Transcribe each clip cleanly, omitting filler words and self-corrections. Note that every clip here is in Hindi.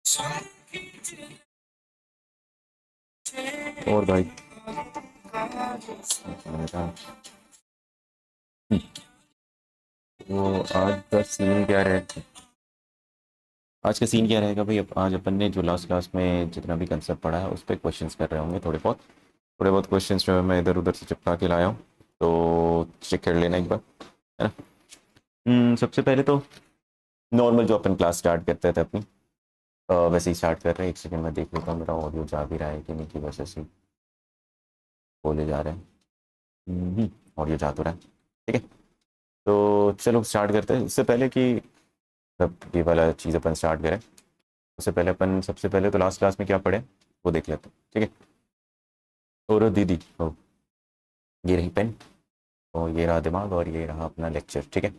और भाई वो आज का सीन क्या रहे आज का सीन क्या रहेगा भाई। आज अपन ने जो लास्ट क्लास में जितना भी कंसेप्ट पढ़ा है उस पर क्वेश्चंस कर रहे होंगे। थोड़े बहुत क्वेश्चंस जो है मैं इधर उधर से चिपका के लाया हूँ, तो चेक कर लेना एक बार, है ना। सबसे पहले तो नॉर्मल जो अपन क्लास स्टार्ट करते थे अपनी, वैसे ही स्टार्ट कर रहे हैं। एक सेकंड में देख लेता हूँ मेरा ऑडियो जा भी रहा है कि नहीं, की वजह से बोले जा रहे हैं। ऑडियो जा तो रहा है, ठीक है। तो चलो स्टार्ट करते हैं। इससे पहले कि सब ये वाला चीज़ अपन स्टार्ट करें, उससे पहले अपन सबसे पहले तो लास्ट क्लास में क्या पढ़े वो देख लेते हैं, ठीक है। और दीदी ओ, ये रही पेन और ये रहा दिमाग और ये रहा अपना लेक्चर, ठीक है।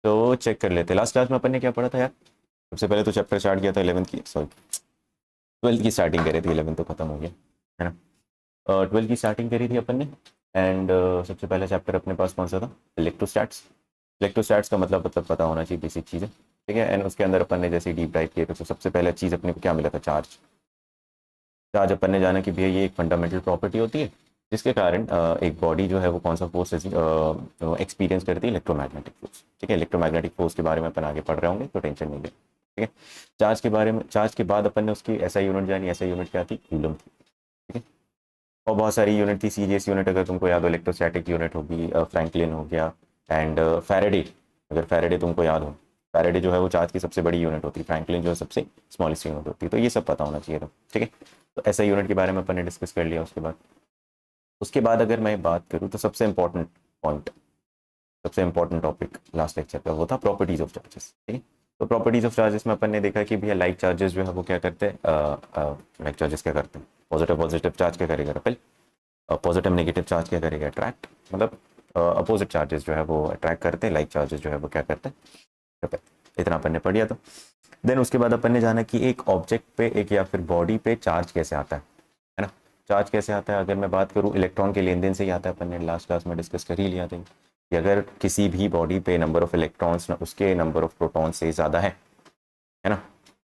तो चेक कर लेते हैं लास्ट क्लास में अपन ने क्या पढ़ा था यार। सबसे पहले तो चैप्टर स्टार्ट किया था 11th की, सॉरी 12th की स्टार्टिंग करी थी, 11th तो खत्म हो गया, है ना। 12th की स्टार्टिंग करी थी अपन ने। एंड सबसे पहला चैप्टर अपने पास कौन सा था, इलेक्ट्रोस्टैट्स। इलेक्ट्रोस्टैट्स का मतलब पता होना चाहिए, बेसिक चीज़ है, ठीक है। एंड उसके अंदर अपन ने जैसे डीप डाइव किए तो सबसे पहला चीज़ अपने को क्या मिला था, चार्ज। चार्ज अपन ने जाना कि भैया ये एक फंडामेंटल प्रॉपर्टी होती है जिसके कारण एक बॉडी जो है वो कौन सा फोर्स एक्सपीरियंस करती है, इलेक्ट्रोमैग्नेटिक फोर्स, ठीक है। इलेक्ट्रोमैग्नेटिक फोर्स के बारे में अपन आगे पढ़ रहे होंगे तो टेंशन नहीं ले, ठीक है। चार्ज के बारे में, चार्ज के बाद अपन ने उसकी एसआई यूनिट जानी। एसआई यूनिट क्या थी, कूलम थी, ठीक है। और बहुत सारी यूनिट थी, सीजीएस यूनिट अगर तुमको याद हो, इलेक्ट्रोस्टैटिक यूनिट होगी, फ्रैंकलिन हो गया, एंड फैराडे। अगर फैराडे तुमको याद हो, फैराडे जो है वो चार्ज की सबसे बड़ी यूनिट होती है, फ्रैंकलिन जो है सबसे स्मॉलेस्ट यूनिट होती है। तो ये सब पता होना चाहिए था, ठीक है। तो ऐसा यूनिट के बारे में अपन ने डिस्कस कर लिया। उसके बाद अगर मैं बात करूँ तो सबसे इंपॉर्टेंट पॉइंट, सबसे इंपॉर्टेंट टॉपिक लास्ट लेक्चर का वो था प्रॉपर्टीज ऑफ चार्जेस, ठीक है। तो प्रॉपर्टीज ऑफ चार्जेस में अपन ने देखा कि भैया लाइक चार्जेस जो है वो क्या करते हैं, लाइक चार्जेस क्या करते हैं, पॉजिटिव पॉजिटिव चार्ज क्या करेगा, रिपेल। पॉजिटिव नेगेटिव चार्ज क्या करेगा, अट्रैक्ट। मतलब अपोजिट चार्जेस जो है वो अट्रैक्ट करते हैं, लाइक चार्जेस जो है वो क्या करते हैं, रिपेल। इतना अपन ने पढ़ लिया। तो देन उसके बाद अपन ने जाना कि एक ऑब्जेक्ट पे, एक या फिर बॉडी पे चार्ज कैसे आता है ना। चार्ज कैसे आता है, अगर मैं बात करूँ इलेक्ट्रॉन के लेन देन से ही आता है। अपन ने लास्ट क्लास में डिस्कस कर ही लिया था कि अगर किसी भी बॉडी पे नंबर ऑफ इलेक्ट्रॉन्स उसके नंबर ऑफ प्रोटॉन से ज़्यादा है ना।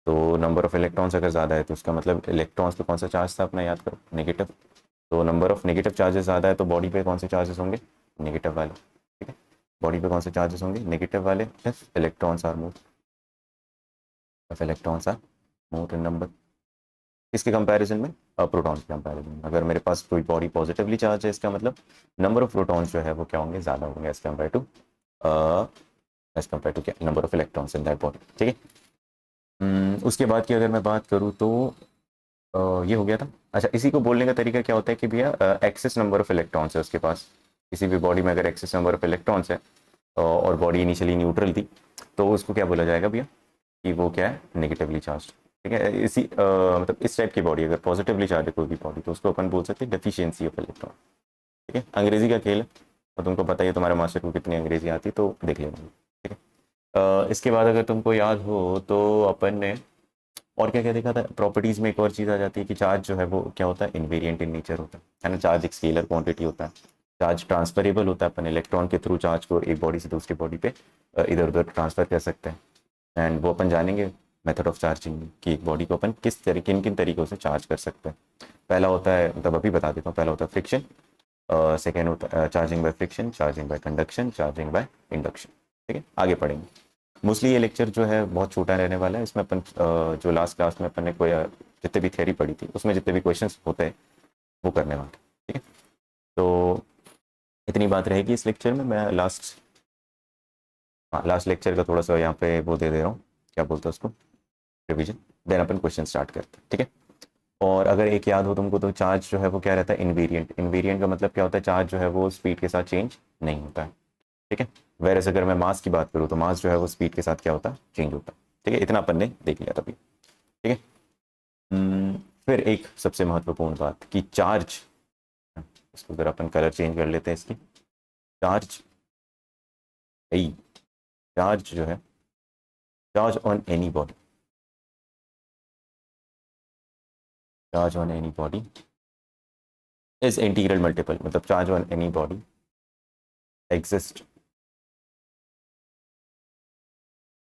तो नंबर ऑफ इलेक्ट्रॉन्स अगर ज़्यादा है तो उसका मतलब इलेक्ट्रॉन्स पे कौन सा चार्ज था अपना, याद करो, नेगेटिव। तो नंबर ऑफ नेगेटिव चार्जेस ज़्यादा है तो बॉडी पे कौन से चार्जेस होंगे, नेगेटिव वाले, ठीक है। बॉडी पे कौन से चार्जेस होंगे, नेगेटिव वाले। Electrons are more, electrons are more in number, इसके कंपैरिजन में, प्रोटॉन के कंपैरिजन में। अगर मेरे पास कोई बॉडी पॉजिटिवली चार्ज है इसका मतलब नंबर ऑफ प्रोटॉन्स जो है वो क्या होंगे, ज़्यादा होंगे एज कम्पेयर टू क्या, number of electrons in that body, ठीक है। उसके बाद की अगर मैं बात करूँ तो ये हो गया था। अच्छा, इसी को बोलने का तरीका क्या होता है कि भैया एक्सेस नंबर ऑफ इलेक्ट्रॉन्स है उसके पास। किसी भी बॉडी में अगर एक्सेस नंबर ऑफ इलेक्ट्रॉन्स है और बॉडी इनिशियली न्यूट्रल थी तो उसको क्या बोला जाएगा भैया, कि वो क्या है, नेगेटिवली चार्ज, ठीक है। इसी मतलब इस टाइप की बॉडी अगर पॉजिटिवली चार्ज है कोई भी बॉडी तो उसको अपन बोल सकते हैं डेफिशिएंसी ऑफ इलेक्ट्रॉन, ठीक है। अंग्रेजी का खेल है और तुमको पता ही है तुम्हारे मास्टर को कितनी अंग्रेजी आती है, तो देख लेना, ठीक है। इसके बाद अगर तुमको याद हो तो अपन ने और क्या क्या देखा था प्रॉपर्टीज में, एक और चीज़ आ जाती है कि चार्ज जो है वो क्या होता है, इनवेरिएंट इन नेचर होता है ना। चार्ज एक स्केलर क्वांटिटी होता है, चार्ज ट्रांसफरेबल होता है। अपन इलेक्ट्रॉन के थ्रू चार्ज को एक बॉडी से दूसरी बॉडी पे इधर उधर ट्रांसफर कर सकते हैं। एंड वो अपन जानेंगे मेथड ऑफ चार्जिंग कि एक बॉडी को अपन किस तरीके, किन किन तरीकों से चार्ज कर सकते हैं। पहला होता है, मतलब अभी बता देता हूँ, पहला होता है फ्रिक्शन, सेकेंड होता है charging by friction, charging by conduction, charging by induction, ठीक है। आगे पढ़ेंगे। मोस्टली ये लेक्चर जो है बहुत छोटा रहने वाला है। इसमें अपन जो लास्ट क्लास में अपन ने कोई जितने भी थ्योरी पढ़ी थी उसमें जितने भी क्वेश्चंस होते हैं वो करने वाले, ठीक है। तो इतनी बात रहेगी इस लेक्चर में। मैं लास्ट लेक्चर का थोड़ा सा यहाँ पे वो दे रहा हूँ, क्या बोलते हैं उसको, रिवीजन। देन अपन क्वेश्चन स्टार्ट करते हैं, ठीक है। और अगर एक याद हो तुमको तो चार्ज जो है वो क्या रहता है, इनवेरिएंट। इनवेरिएंट का मतलब क्या होता है, चार्ज जो है वो स्पीड के साथ चेंज नहीं होता है, ठीक है। वेरस अगर मैं मास की बात करूँ तो मास जो है वो स्पीड के साथ क्या होता है, चेंज होता है, ठीक है। इतना अपन ने देख लिया तभी, ठीक है। फिर एक सबसे महत्वपूर्ण बात कि चार्ज, इसको अगर अपन कलर चेंज कर लेते हैं इसकी, चार्ज आई, चार्ज जो है, charge on any body, charge on any body is integral multiple, मतलब charge on any body exist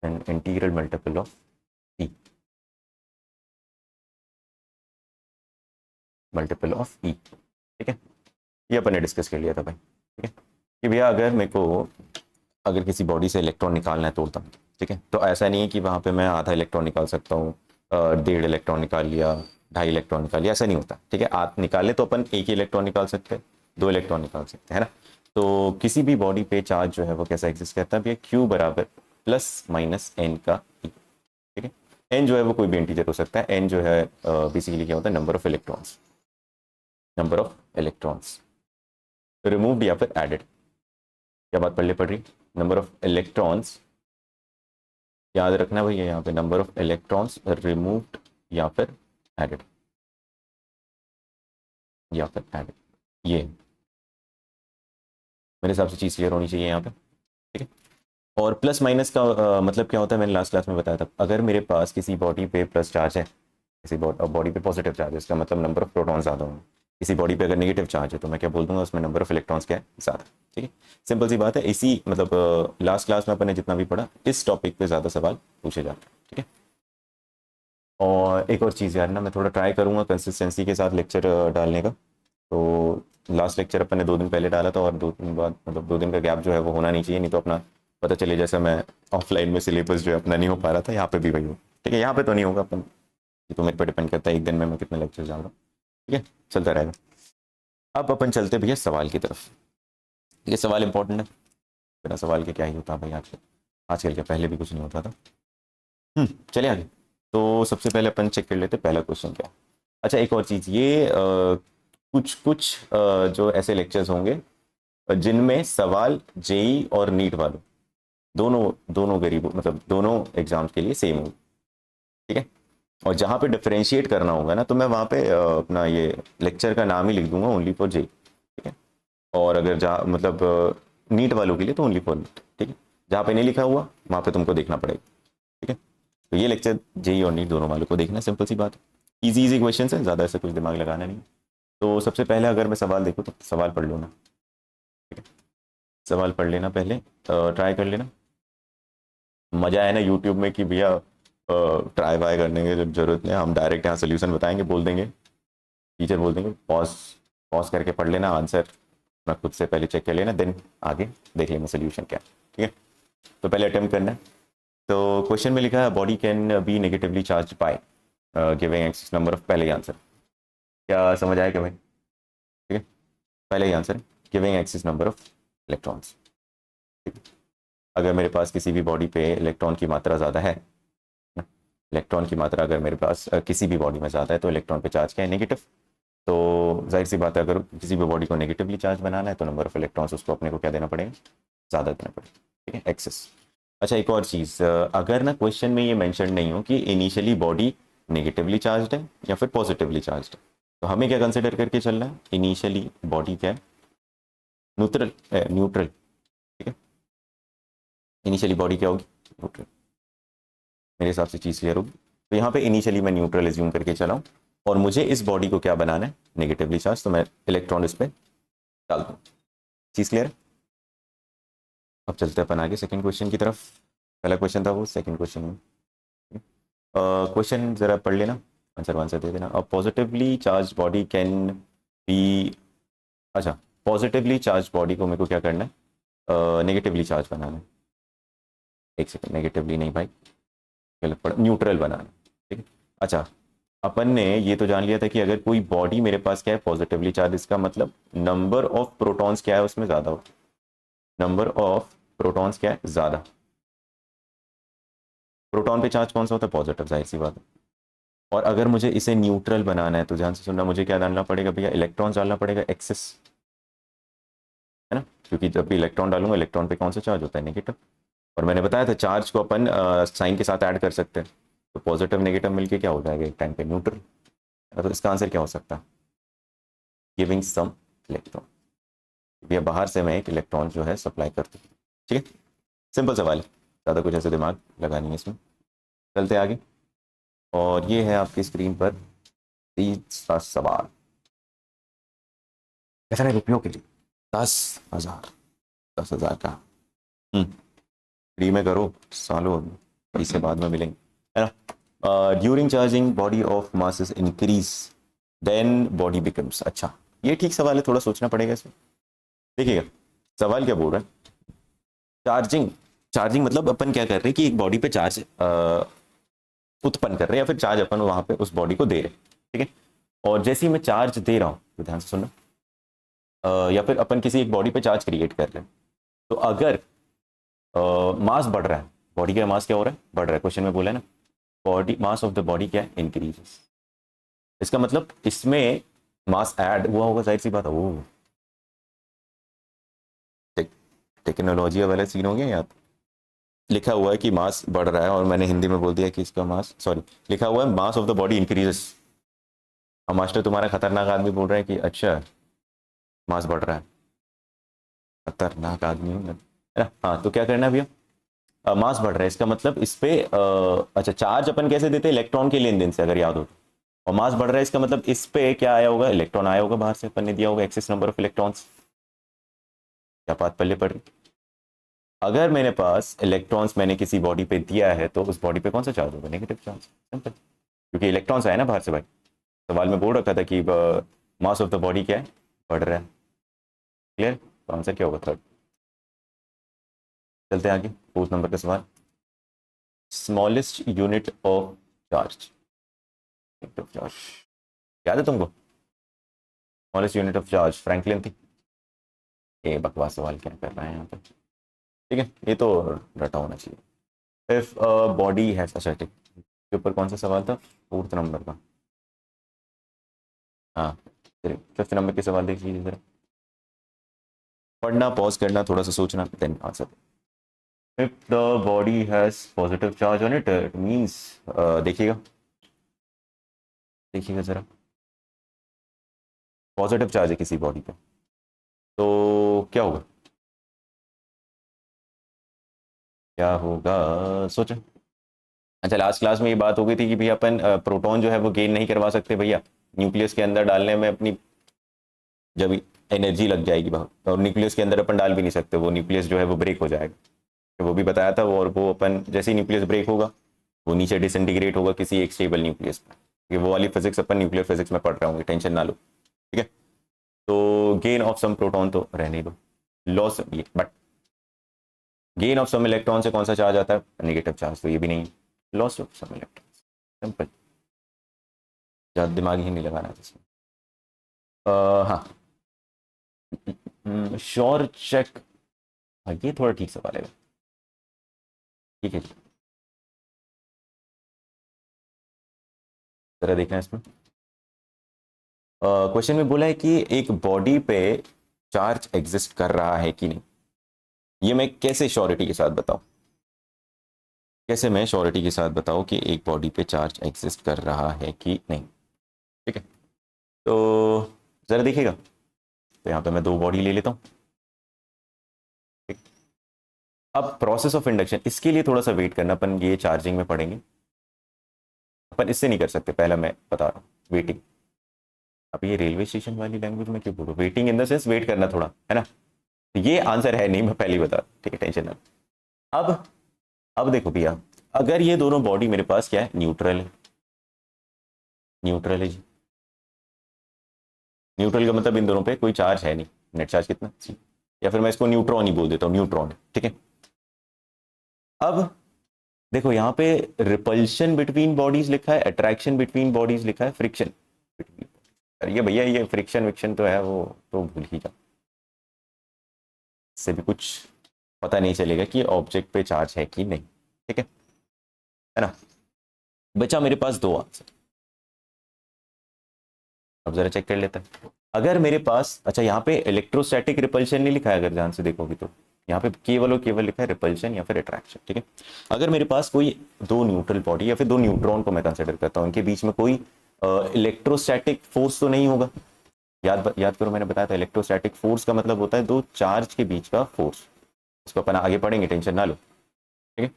an integral multiple of T, multiple of e. ठीक है, ये अपन ने डिस्कस कर लिया था भाई। ठीक है, कि भैया अगर मेरे को अगर किसी बॉडी से इलेक्ट्रॉन निकालना है तोड़ता, ठीक है, तो ऐसा नहीं है कि वहाँ पे मैं आधा इलेक्ट्रॉन निकाल सकता हूँ, 1.5 इलेक्ट्रॉन निकाल लिया, 2.5 इलेक्ट्रॉन निकाल लिया, ऐसा नहीं होता। ठीक है, आप निकाले तो अपन एक ही इलेक्ट्रॉन निकाल सकते हैं, 2 इलेक्ट्रॉन निकाल सकते हैं, है ना। तो किसी भी बॉडी पे चार्ज जो है वो कैसा एग्जिस्ट करता है भैया, क्यू बराबर प्लस माइनस एन का ई। ठीक है, एन जो है वो कोई भी इंटीजर हो सकता है, एन जो है बेसिकली क्या होता है, number of electrons, number of electrons removed या फिर एडेड। क्या बात पढ़ रही, नंबर ऑफ इलेक्ट्रॉन्स, याद रखना भैया यहाँ पे नंबर ऑफ इलेक्ट्रॉन्स रिमूव्ड या फिर एडेड, या फिर एडेड, ये मेरे हिसाब से चीज़ क्लियर होनी चाहिए यहाँ पे। ठीक है, और प्लस माइनस का मतलब क्या होता है, मैंने लास्ट क्लास में बताया था। अगर मेरे पास किसी बॉडी पे प्लस चार्ज है, किसी बॉडी पे पॉजिटिव चार्ज है, इसका मतलब नंबर ऑफ प्रोटॉन ज़्यादा होंगे। किसी बॉडी पे अगर नेगेटिव चार्ज है तो मैं क्या बोल दूंगा, उसमें नंबर ऑफ इलेक्ट्रॉन्स क्या है, ज़्यादा। ठीक है, सिंपल सी बात है। इसी मतलब लास्ट क्लास में अपन ने जितना भी पढ़ा, इस टॉपिक पे ज़्यादा सवाल पूछे जाते हैं। ठीक है, और एक और चीज़ यार ना, मैं थोड़ा ट्राई करूँगा कंसिस्टेंसी के साथ लेक्चर डालने का। तो लास्ट लेक्चर अपन ने 2 दिन पहले डाला था, और 2 दिन बाद मतलब 2 दिन का गैप जो है वो होना नहीं चाहिए, नहीं तो अपना पता चले जैसा मैं ऑफलाइन में सिलेबस जो है अपना नहीं हो पा रहा था, यहाँ पे भी वही हो। ठीक है, यहाँ पे तो नहीं होगा अपन, ये तो मेरे पर डिपेंड करता है एक दिन में मैं कितने लेक्चर जाऊँगा। ठीक है, चलता रहेगा। अब अपन चलते भैया सवाल की तरफ। ये सवाल इंपॉर्टेंट है, बिना सवाल के क्या ही होता भाई आजकल, आजकल क्या पहले भी कुछ नहीं होता था। चलिए आगे। तो सबसे पहले अपन चेक कर लेते पहला क्वेश्चन क्या है। अच्छा, एक और चीज़, ये कुछ कुछ जो ऐसे लेक्चर्स होंगे जिनमें सवाल जेई और नीट वालों दोनों दोनों गरीबों मतलब दोनों एग्जाम्स के लिए सेम होंगे। ठीक है, और जहाँ पे डिफरेंशिएट करना होगा ना, तो मैं वहाँ पे अपना ये लेक्चर का नाम ही लिख दूंगा, ओनली फॉर जेई। ठीक है, और अगर जहाँ मतलब नीट वालों के लिए तो ओनली फॉर नीट। ठीक है, जहाँ पे नहीं लिखा हुआ वहाँ पे तुमको देखना पड़ेगा। ठीक है, तो ये लेक्चर जेई और नीट दोनों वालों को देखना, सिंपल सी बात है। इजी इजी क्वेश्चन है, ज़्यादा ऐसा कुछ दिमाग लगाना नहीं। तो सबसे पहले अगर मैं सवाल देखूँ तो सवाल पढ़ लो ना। ठीक है, सवाल पढ़ लेना पहले, ट्राई कर लेना। मज़ा है ना यूट्यूब में कि भैया ट्राई वाई करने की जब जरूरत नहीं, हम डायरेक्ट यहाँ सोल्यूशन बताएंगे, बोल देंगे, टीचर बोल देंगे पॉज पॉज करके पढ़ लेना आंसर, अपना खुद से पहले चेक कर लेना, देन आगे देख लेंगे सोल्यूशन क्या। ठीक है, तो पहले अटेम्प्ट करना है। तो क्वेश्चन में लिखा है body can be negatively charge by giving x number of, पहले ही आंसर क्या समझ आया क्या भाई। ठीक है, पहले ही answer giving excess number of electrons. अगर मेरे पास किसी भी बॉडी पे इलेक्ट्रॉन की मात्रा ज़्यादा है, इलेक्ट्रॉन की मात्रा अगर मेरे पास किसी भी बॉडी में ज़्यादा है तो इलेक्ट्रॉन पे चार्ज क्या है, नेगेटिव। तो जाहिर सी बात है, अगर किसी भी बॉडी को नेगेटिवली चार्ज बनाना है तो नंबर ऑफ इलेक्ट्रॉन्स उसको अपने को क्या देना पड़ेगा, ज़्यादा देना पड़ेगा। ठीक है, एक्सेस। अच्छा, एक और चीज़, अगर ना क्वेश्चन में ये मेंशन नहीं हो कि इनिशियली बॉडी नेगेटिवली चार्ज है या फिर पॉजिटिवली चार्ज है, तो हमें क्या कंसिडर करके चलना है, इनिशियली बॉडी क्या है, न्यूट्रल, न्यूट्रल। ठीक है, इनिशियली बॉडी क्या होगी, न्यूट्रल। मेरे हिसाब से चीज़ क्लियर होगी। तो यहाँ पे इनिशियली मैं न्यूट्रल एज्यूम करके चला हूँ, और मुझे इस बॉडी को क्या बनाना है, नेगेटिवली चार्ज, तो मैं इलेक्ट्रॉन इस पर डाल दूँ। चीज़ क्लियर है। अब चलते हैं अपन आगे सेकंड क्वेश्चन की तरफ। पहला क्वेश्चन था वो, सेकंड क्वेश्चन में क्वेश्चन ज़रा पढ़ लेना, आंसर आंसर दे देना। Positively charge body can be, अच्छा, पॉजिटिवली चार्ज बॉडी को मेरे को क्या करना है, नेगेटिवली चार्ज बनाना है। एक सेकंड, नेगेटिवली नहीं भाई, गलत पड़ा, न्यूट्रल बनाना है। ठीक है, अच्छा, अपन ने ये तो जान लिया था कि अगर कोई बॉडी मेरे पास क्या है, पॉजिटिवली चार्ज, इसका मतलब नंबर ऑफ प्रोटॉन्स क्या है उसमें ज़्यादा हो, नंबर ऑफ प्रोटॉन्स क्या है, ज़्यादा। प्रोटॉन पे चार्ज कौन सा होता है, पॉजिटिव, जाहिर सी बात है। और अगर मुझे इसे न्यूट्रल बनाना है तो ध्यान से सुनना, मुझे क्या डालना पड़ेगा भैया, इलेक्ट्रॉन डालना पड़ेगा, एक्सेस, है ना, क्योंकि जब भी इलेक्ट्रॉन डालूंगा, इलेक्ट्रॉन पे कौन सा चार्ज होता है, नेगेटिव। और मैंने बताया था चार्ज को अपन साइन के साथ ऐड कर सकते हैं, तो पॉजिटिव नेगेटिव मिलके क्या हो जाएगा एक टाइम पे, न्यूट्रल। तो इसका आंसर क्या हो सकता है, गिविंग सम इलेक्ट्रॉन। भैया बाहर से मैं एक इलेक्ट्रॉन जो है सप्लाई करती हूँ। ठीक है, सिंपल सवाल है, ज़्यादा कुछ ऐसे दिमाग लगानी है इसमें। चलते आगे, और ये है आपकी स्क्रीन पर तीसरा सवाल। कितने रुपयों के लिए, 10,000, 10,000 का। फ्री में करो सालों, पैसे बाद में मिलेंगे, है ना। During charging body of mass is increase then body becomes. अच्छा, ये ठीक सवाल है, थोड़ा सोचना पड़ेगा इसमें। देखिएगा सवाल क्या बोल रहा है, चार्जिंग। चार्जिंग मतलब अपन क्या कर रहे हैं कि एक बॉडी पे चार्ज उत्पन्न कर रहे हैं या फिर चार्ज अपन वहां पे उस बॉडी को दे रहे हैं, ठीक है। और जैसे ही मैं चार्ज दे रहा हूँ तो ध्यान से सुनना, या फिर अपन किसी एक बॉडी पे चार्ज क्रिएट कर रहे हैं, तो अगर मास बढ़ रहा है, बॉडी का मास क्या हो रहा है, बढ़ रहा है, क्वेश्चन में बोला है ना, body mass of the body क्या है, इंक्रीजेस। इसका मतलब इसमें मास ऐड हुआ होगा, जाहिर सी बात है। वो टेक्नोलॉजी वाला सीन हो गया यहाँ। लिखा हुआ है कि मास बढ़ रहा है और मैंने हिंदी में बोल दिया कि इसका मास, सॉरी, लिखा हुआ है mass of the body increases. और मास्टर तुम्हारा खतरनाक आदमी बोल रहा है कि अच्छा मास बढ़ रहा है, खतरनाक आदमी है ना। हाँ, तो क्या करना है भैया, मास बढ़ रहा है, इसका मतलब इस पे अच्छा चार्ज अपन कैसे देते हैं, इलेक्ट्रॉन के लेन देन से, अगर याद हो तो। और मास बढ़ रहा है इसका मतलब इस पे क्या आया होगा, इलेक्ट्रॉन आया होगा बाहर से, अपन ने दिया होगा एक्सेस नंबर ऑफ इलेक्ट्रॉन्स। क्या बात पल्ले पड़ रही। अगर मेरे पास इलेक्ट्रॉन्स मैंने किसी बॉडी पे दिया है तो उस बॉडी पे कौन सा चार्ज होगा, नेगेटिव चार्ज, सिंपल, क्योंकि इलेक्ट्रॉन्स आए ना बाहर से भाई। सवाल में बोल रखा था कि मास ऑफ द बॉडी क्या है, बढ़ रहा है। क्लियर, तो आंसर क्या होगा, थर्ड। चलते हैं आगे, फोर्थ नंबर का सवाल, smallest unit of charge. Charge याद है तुमको, smallest unit of charge Franklin थी। ये बकवास सवाल क्या कर रहे हैं यहाँ पे, ठीक है, ये तो रटा होना चाहिए। इफ बॉडी हैज, अच्छा ठीक, के ऊपर कौन सा सवाल था, फोर्थ नंबर का। हाँ, चलिए फिफ्थ नंबर के सवाल देख लीजिए जरा, पढ़ना, पॉज करना, थोड़ा सा सोचना, then answer. If the body has positive charge on it, it means, देखिएगा देखिएगा जरा, पॉजिटिव चार्ज है किसी बॉडी पे तो क्या होगा, क्या होगा, सोचो। अच्छा, लास्ट क्लास में ये बात हो गई थी कि भैया अपन प्रोटॉन जो है वो गेन नहीं करवा सकते भैया, न्यूक्लियस के अंदर डालने में अपनी जब एनर्जी लग जाएगी बहुत, और न्यूक्लियस के अंदर अपन डाल भी नहीं सकते, वो न्यूक्लियस जो है वो ब्रेक हो जाएगा, तो वो भी बताया था वो। और वो अपन जैसे ही न्यूक्लियस ब्रेक होगा वो नीचे डिसइंटीग्रेट होगा किसी एक स्टेबल न्यूक्लियस पर, क्योंकि वो वाली फिजिक्स अपन न्यूक्लियर फिजिक्स में पढ़ रहे होंगे, टेंशन ना लो, ठीक है। तो गेन ऑफ सम प्रोटॉन तो रहने दो, loss, but gain of some electron से कौन सा चार्ज आता है, नेगेटिव चार्ज, तो ये भी नहीं, loss of some electron, simple, ज़्यादा दिमाग ही नहीं लगाना है इसमें। हाँ, श्योर चेक, हाँ ये थोड़ा ठीक सवाल है, ठीक है जी, जरा देखना है इसमें। क्वेश्चन में बोला है कि एक बॉडी पे चार्ज एग्जिस्ट कर रहा है कि नहीं, ये मैं कैसे श्योरिटी के साथ बताऊं, कैसे मैं श्योरिटी के साथ बताऊं कि एक बॉडी पे चार्ज एग्जिस्ट कर रहा है कि नहीं, ठीक है। तो जरा देखिएगा, तो यहाँ पे मैं दो बॉडी ले लेता हूँ, ठीक। अब प्रोसेस ऑफ इंडक्शन, इसके लिए थोड़ा सा वेट करना, अपन ये चार्जिंग में पढ़ेंगे, अपन इससे नहीं कर सकते, पहला मैं बता रहा हूँ, वेटिंग। अब ये रेलवे स्टेशन वाली लैंग्वेज में क्यों बोलूँ, waiting in the sense wait करना थोड़ा, है ना। ये आंसर है नहीं, मैं पहले ही बता, ठीक है, टेंशन ना। अब देखो भैया, अगर ये दोनों बॉडी मेरे पास क्या है, न्यूट्रल है, न्यूट्रल है जी, न्यूट्रल का मतलब इन दोनों पे कोई चार्ज है नहीं, नेट चार्ज कितना सी, या फिर मैं इसको न्यूट्रॉन ही बोल देता हूँ, न्यूट्रॉन है, ठीक है। अब देखो यहाँ पे रिपल्शन बिटवीन बॉडीज लिखा है, अट्रैक्शन बिटवीन बॉडीज लिखा है, फ्रिक्शन बिटवीन, ये भैया ये फ्रिक्शन विक्शन तो है वो तो भूल ही जाओ, इससे भी कुछ पता नहीं चलेगा कि ऑब्जेक्ट पे चार्ज है कि नहीं, ठीक है ना। बचा मेरे पास दो आंसर, अब जरा चेक कर लेते हैं। अगर मेरे पास, अच्छा यहाँ पे इलेक्ट्रोस्टैटिक रिपल्शन नहीं लिखा है, अगर ध्यान से देखोगे तो यहाँ पे केवल और केवल लिखा है रिपल्शन या फिर अट्रैक्शन, ठीक है। अगर मेरे पास कोई दो न्यूट्रल बॉडी या फिर दो न्यूट्रॉन को मैं कंसिडर करता हूँ, इनके बीच में कोई इलेक्ट्रोस्टैटिक फोर्स तो नहीं होगा, याद करो मैंने बताया था इलेक्ट्रोस्टैटिक फोर्स का मतलब होता है दो चार्ज के बीच का फोर्स, इसको अपन आगे पढ़ेंगे, टेंशन ना लो, ठीक है।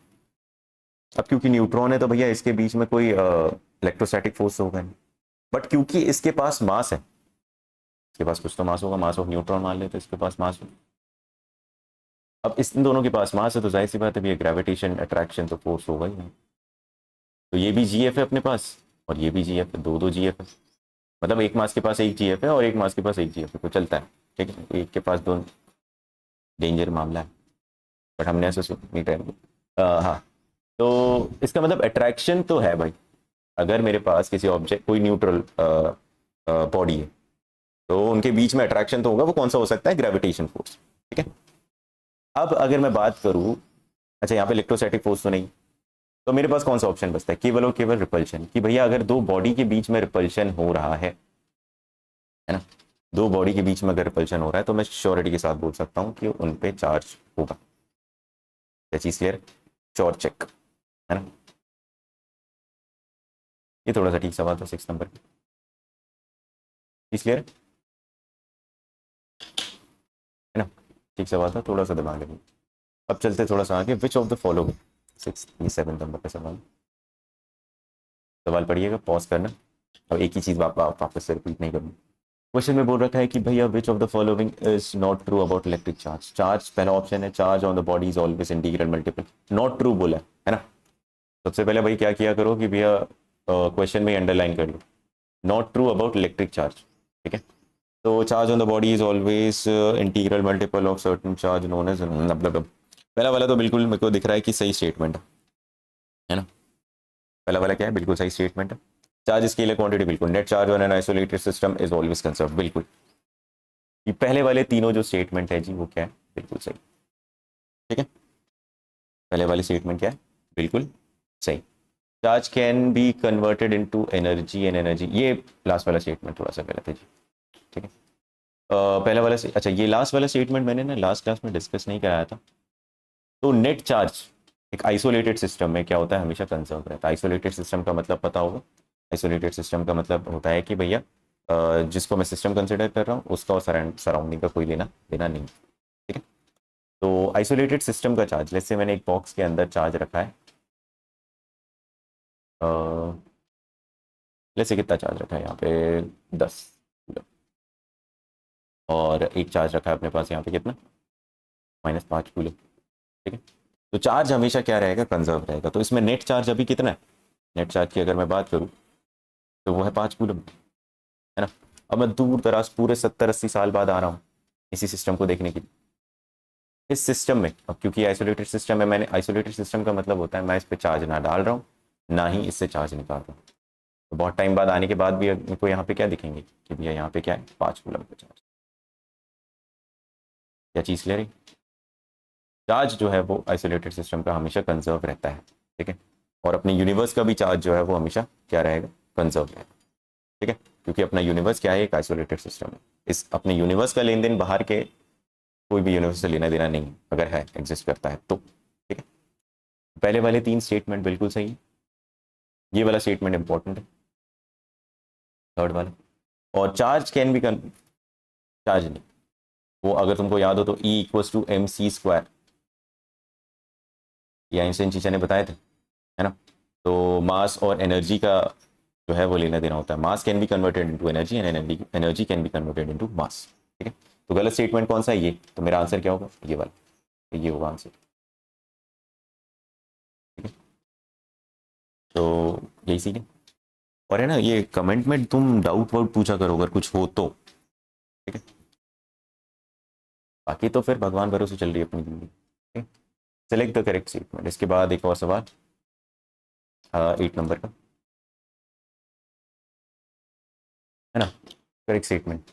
अब क्योंकि न्यूट्रॉन है तो भैया इसके बीच में कोई इलेक्ट्रोस्टैटिक फोर्स होगा नहीं, बट क्योंकि इसके पास मास है, इसके पास कुछ तो मास होगा, मास ऑफ न्यूट्रॉन मान ले तो इसके पास मास हो। अब इस इन दोनों के पास मास है तो जाहिर सी बात है भैया ग्रेविटेशन अट्रैक्शन तो फोर्स होगा ही नहीं, तो ये भी जीएफ है अपने पास और ये भी जीएफ है, दो दो जीएफ है, मतलब एक मास के पास एक जीएफ है और एक मास के पास एक जीएफ है, तो चलता है, ठीक है। एक के पास दो, डेंजर मामला है, बट हमने ऐसे नहीं ट्राई। हाँ, तो इसका मतलब अट्रैक्शन तो है भाई। अगर मेरे पास किसी ऑब्जेक्ट, कोई न्यूट्रल बॉडी है, तो उनके बीच में अट्रैक्शन तो होगा। वो कौन सा हो सकता है? ग्रेविटेशन फोर्स, ठीक है। अब अगर मैं बात करूं, अच्छा यहाँ पे इलेक्ट्रोस्टैटिक फोर्स तो नहीं, तो मेरे पास कौन सा ऑप्शन बचता है? केवल और केवल रिपल्शन। कि भैया अगर दो बॉडी के बीच में रिपल्शन हो रहा है ना, दो बॉडी के बीच में अगर रिपल्शन हो रहा है, तो मैं श्योरिटी के साथ बोल सकता हूँ कि उन पे चार्ज होगा। क्या चीज क्लियर? चौर चेक, है ना। ये थोड़ा सा ठीक सवाल था 6 नंबर। चीज क्लियर है ना, ठीक सवाल था, थोड़ा सा दिमाग लगे। अब चलते थोड़ा सा आगे। Which of the following, 7 number का सवाल। सवाल पढ़िएगा, पॉज करना। अब एक ही चीज वापस से रिपीट नहीं करूँगा। क्वेश्चन में बोल रखा है कि भैया which of the following is not true about electric charge. Charge पहला ऑप्शन है, charge on the body is always integral multiple. Not true बोला है ना। सबसे पहले भाई क्या किया करो कि भैया क्वेश्चन में अंडरलाइन कर लो, not true about electric charge, ठीक है। तो charge on the body is always integral multiple of certain charge known as, मतलब पहला वाला तो बिल्कुल मेरे को दिख रहा है कि सही स्टेटमेंट है ना। पहला वाला क्या है? बिल्कुल सही स्टेटमेंट है। चार्ज स्केलर क्वांटिटी, बिल्कुल। Net charge on an isolated system is always conserved, बिल्कुल। ये पहले वाले तीनों जो स्टेटमेंट है जी, वो क्या है? बिल्कुल सही, ठीक है। पहले वाली स्टेटमेंट क्या है? बिल्कुल सही। Charge can be converted into energy and energy, ये लास्ट वाला स्टेटमेंट थोड़ा सा गलत है जी, ठीक है। पहला वाला अच्छा, ये लास्ट वाला स्टेटमेंट मैंने ना लास्ट क्लास में डिस्कस नहीं कराया था। तो नेट चार्ज एक आइसोलेटेड सिस्टम में क्या होता है? हमेशा कंजर्व रहता है। आइसोलेटेड सिस्टम का मतलब पता होगा। आइसोलेटेड सिस्टम का मतलब होता है कि भैया जिसको मैं सिस्टम कंसिडर कर रहा हूँ उसका और सराउंडिंग का कोई लेना देना नहीं, ठीक है। तो आइसोलेटेड सिस्टम का चार्ज, जैसे मैंने एक बॉक्स के अंदर चार्ज रखा है, जैसे कितना चार्ज रखा है यहाँ पे? 10 कूलम। और एक चार्ज रखा है अपने पास यहाँ पे कितना? -5 कूलम, ठीक है। तो चार्ज हमेशा क्या रहेगा? कंजर्व रहेगा। तो इसमें नेट चार्ज अभी कितना है? नेट चार्ज की अगर मैं बात करूँ तो वो है 5 कूलम, है ना। अब मैं दूर दराज पूरे 70-80 साल बाद आ रहा हूँ इसी सिस्टम को देखने के लिए, इस सिस्टम में। अब क्योंकि आइसोलेटेड सिस्टम है, मैंने आइसोलेटेड सिस्टम का मतलब होता है मैं इस पर चार्ज ना डाल रहा हूँ, ना ही इससे चार्ज निकाल रहा हूँ। तो बहुत टाइम बाद आने के बाद भी मेरे को यहाँ पे क्या दिखेंगे कि भैया यहाँ पे क्या है? 5 कूलम का चार्ज। क्या चीज़ क्लियर है? चार्ज जो है वो आइसोलेटेड सिस्टम का हमेशा कंजर्व रहता है, ठीक है। और अपने यूनिवर्स का भी चार्ज जो है वो हमेशा क्या रहेगा? कंजर्व रहेगा, ठीक है। क्योंकि अपना यूनिवर्स क्या है? एक आइसोलेटेड सिस्टम है। इस अपने यूनिवर्स का लेन देन बाहर के कोई भी यूनिवर्स से लेना देना नहीं है, अगर है एग्जिस्ट करता है तो, ठीक है। पहले वाले 3 स्टेटमेंट बिल्कुल सही है। ये वाला स्टेटमेंट इंपॉर्टेंट है, थर्ड वाला। और चार्ज कैन बी चार्ज नहीं, वो अगर तुमको याद हो तो E = mc², ये आइंस्टाइन चीचा ने बताए थे, है ना। तो मास और एनर्जी का जो है वो लेना देना होता है। मास can be converted into energy and energy can be converted into mass, ठीक है। तो गलत स्टेटमेंट कौन सा है? ये। तो मेरा आंसर क्या होगा? ये वाला, तो ये होगा आंसर, ठीक है। तो यही सीख है। और है ना, ये कमेंट में तुम डाउट वाउट पूछा करो अगर कुछ हो तो, ठीक है। बाकी तो फिर भगवान भरोसे चल रही है अपनी जिंदगी, ठीक है। Select the correct statement. इसके बाद एक और सवाल, 8 नंबर का, है ना। करेक्ट स्टेटमेंट,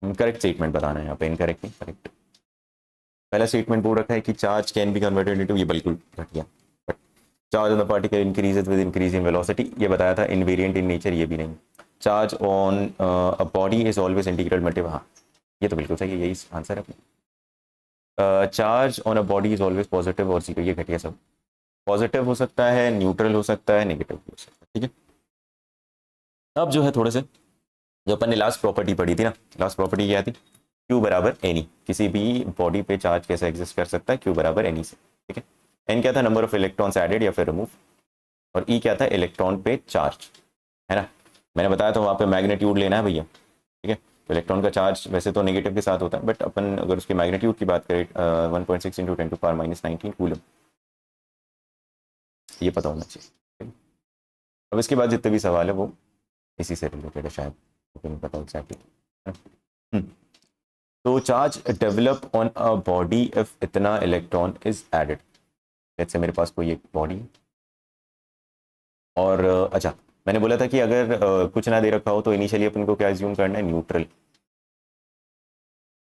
करेक्ट स्टेटमेंट बताना है यहाँ पे, इनकरेक्ट नहीं, करेक्ट। पहला स्टेटमेंट बोल रखा है कि charge can be converted into, ये बिल्कुल घटिया। But charge on the particle increases with increase in velocity, ये बताया था। इनवेरिएंट इन नेचर, ये भी नहीं। Charge on a body is always integral multiple, हाँ ये तो बिल्कुल सही है, यही आंसर है। Charge on a body is always positive और जीरो, ये घटिया सब। पॉजिटिव हो सकता है, न्यूट्रल हो सकता है, नेगेटिव हो सकता है, ठीक है। अब जो है थोड़े से, जो अपन ने लास्ट प्रॉपर्टी पढ़ी थी ना, लास्ट प्रॉपर्टी क्या थी? क्यू बराबर एनी, किसी भी बॉडी पे चार्ज कैसे एग्जिस्ट कर सकता है? क्यू बराबर एनी से, ठीक है। एन क्या था? नंबर ऑफ इलेक्ट्रॉन्स एडेड या फिर रिमूव। और ई क्या था? इलेक्ट्रॉन पे चार्ज, है ना। मैंने बताया था वहाँ पे मैग्नीट्यूड लेना है भैया, ठीक है। तो इलेक्ट्रॉन का चार्ज वैसे तो नेगेटिव के साथ होता है, बट अपन अगर उसके मैग्नीट्यूड की बात करें 1.6 × 10⁻⁻19 कूलम, ये पता होना चाहिए, ठीक है? अब इसके बाद जितने भी सवाल है वो इसी से रिलेटेड है शायद। नहीं पता एग्जैक्टली। तो charge develop on a body if इतना इलेक्ट्रॉन इज एडेड। जैसे मेरे पास कोई एक बॉडी और अच्छा, मैंने बोला था कि अगर कुछ ना दे रखा हो तो इनिशियली अपन को क्या एज्यूम करना है, न्यूट्रल।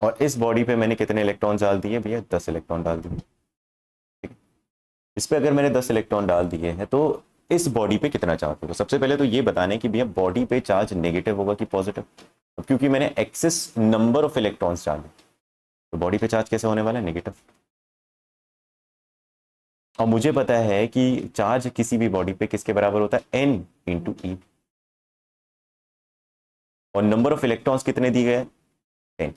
और इस बॉडी पे मैंने कितने इलेक्ट्रॉन डाल दिए भैया, 10 इलेक्ट्रॉन डाल दिए। ठीक है, इस पे अगर मैंने 10 इलेक्ट्रॉन डाल दिए हैं तो इस बॉडी पे कितना चार्ज होगा। सबसे पहले तो ये बताना है कि भैया बॉडी पे चार्ज नेगेटिव होगा कि पॉजिटिव। क्योंकि मैंने एक्सेस नंबर ऑफ इलेक्ट्रॉन्स डाले तो बॉडी पे चार्ज कैसे होने वाला है, नेगेटिव। और मुझे पता है कि चार्ज किसी भी बॉडी पे किसके बराबर होता है, n इंटू ई। और नंबर ऑफ इलेक्ट्रॉन्स कितने दिए गए, 10।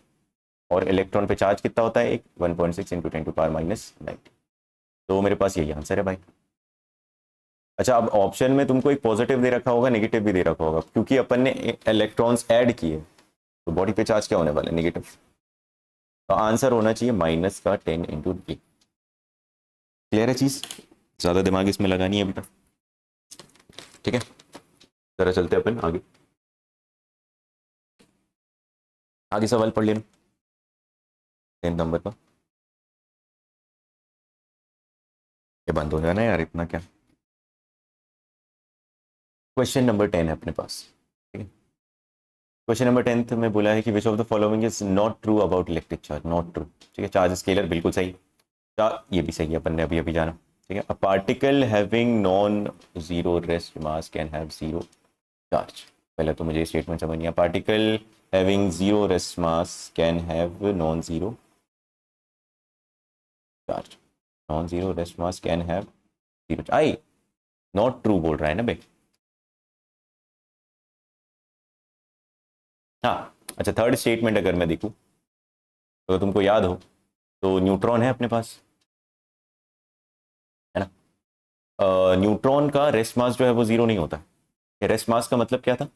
और इलेक्ट्रॉन पे चार्ज कितना होता है, एक 1.6 इंटू 10⁻⁹। तो मेरे पास यही आंसर है भाई। अच्छा, अब ऑप्शन में तुमको एक पॉजिटिव दे रखा होगा, नेगेटिव भी दे रखा होगा, क्योंकि अपन ने इलेक्ट्रॉन्स ऐड किए तो बॉडी पे चार्ज क्या होने वाला है, नेगेटिव। तो आंसर होना चाहिए माइनस का 10 इंटू ई। क्लियर है चीज, ज्यादा दिमाग इसमें लगानी है बेटा। ठीक है, जरा चलते अपन आगे। आगे सवाल पढ़ लेना 10 नंबर का। ये बंद हो जाना है यार, इतना क्या। क्वेश्चन नंबर 10 है अपने पास। ठीक है, क्वेश्चन नंबर 10 में बोला है कि which of the following is not true about electric charge. Not true, ठीक है। चार्ज स्केलर बिल्कुल सही, ये भी सही है, अपन ने अभी अभी जाना। ठीक है, a particle having non zero rest mass can have zero charge. पहले तो मुझे स्टेटमेंट समझनी है, particle having zero rest mass can have non zero charge. Non zero rest mass can have zero. I not true बोल रहा है ना भाई। हाँ, अच्छा, थर्ड स्टेटमेंट अगर मैं देखूं तो तुमको याद हो तो न्यूट्रॉन है अपने पास, है ना। न्यूट्रॉन का रेस्ट मास जो है वो जीरो नहीं होता है। रेस्ट मास का मतलब क्या था।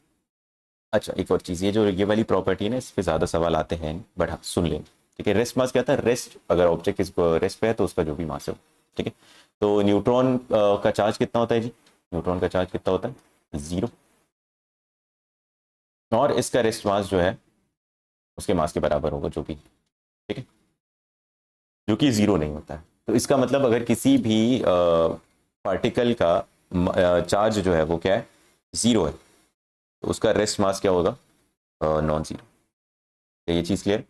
अच्छा, एक और चीज, ये जो ये वाली प्रॉपर्टी है ना, इस पे ज्यादा सवाल आते हैं बट हाँ सुन लें। ठीक है, रेस्ट मास क्या था, रेस्ट अगर ऑब्जेक्ट इस रेस्ट पे है तो उसका जो भी मास है। ठीक है, तो न्यूट्रॉन का चार्ज कितना होता है जी, न्यूट्रॉन का चार्ज कितना होता है, जीरो। और इसका रेस्ट मास जो है उसके मास के बराबर होगा जो भी। ठीक है, जो कि जीरो नहीं होता है। तो इसका मतलब अगर किसी भी पार्टिकल का चार्ज जो है वो क्या है, जीरो है, तो उसका रेस्ट मास क्या होगा, नॉन जीरो। ये चीज क्लियर।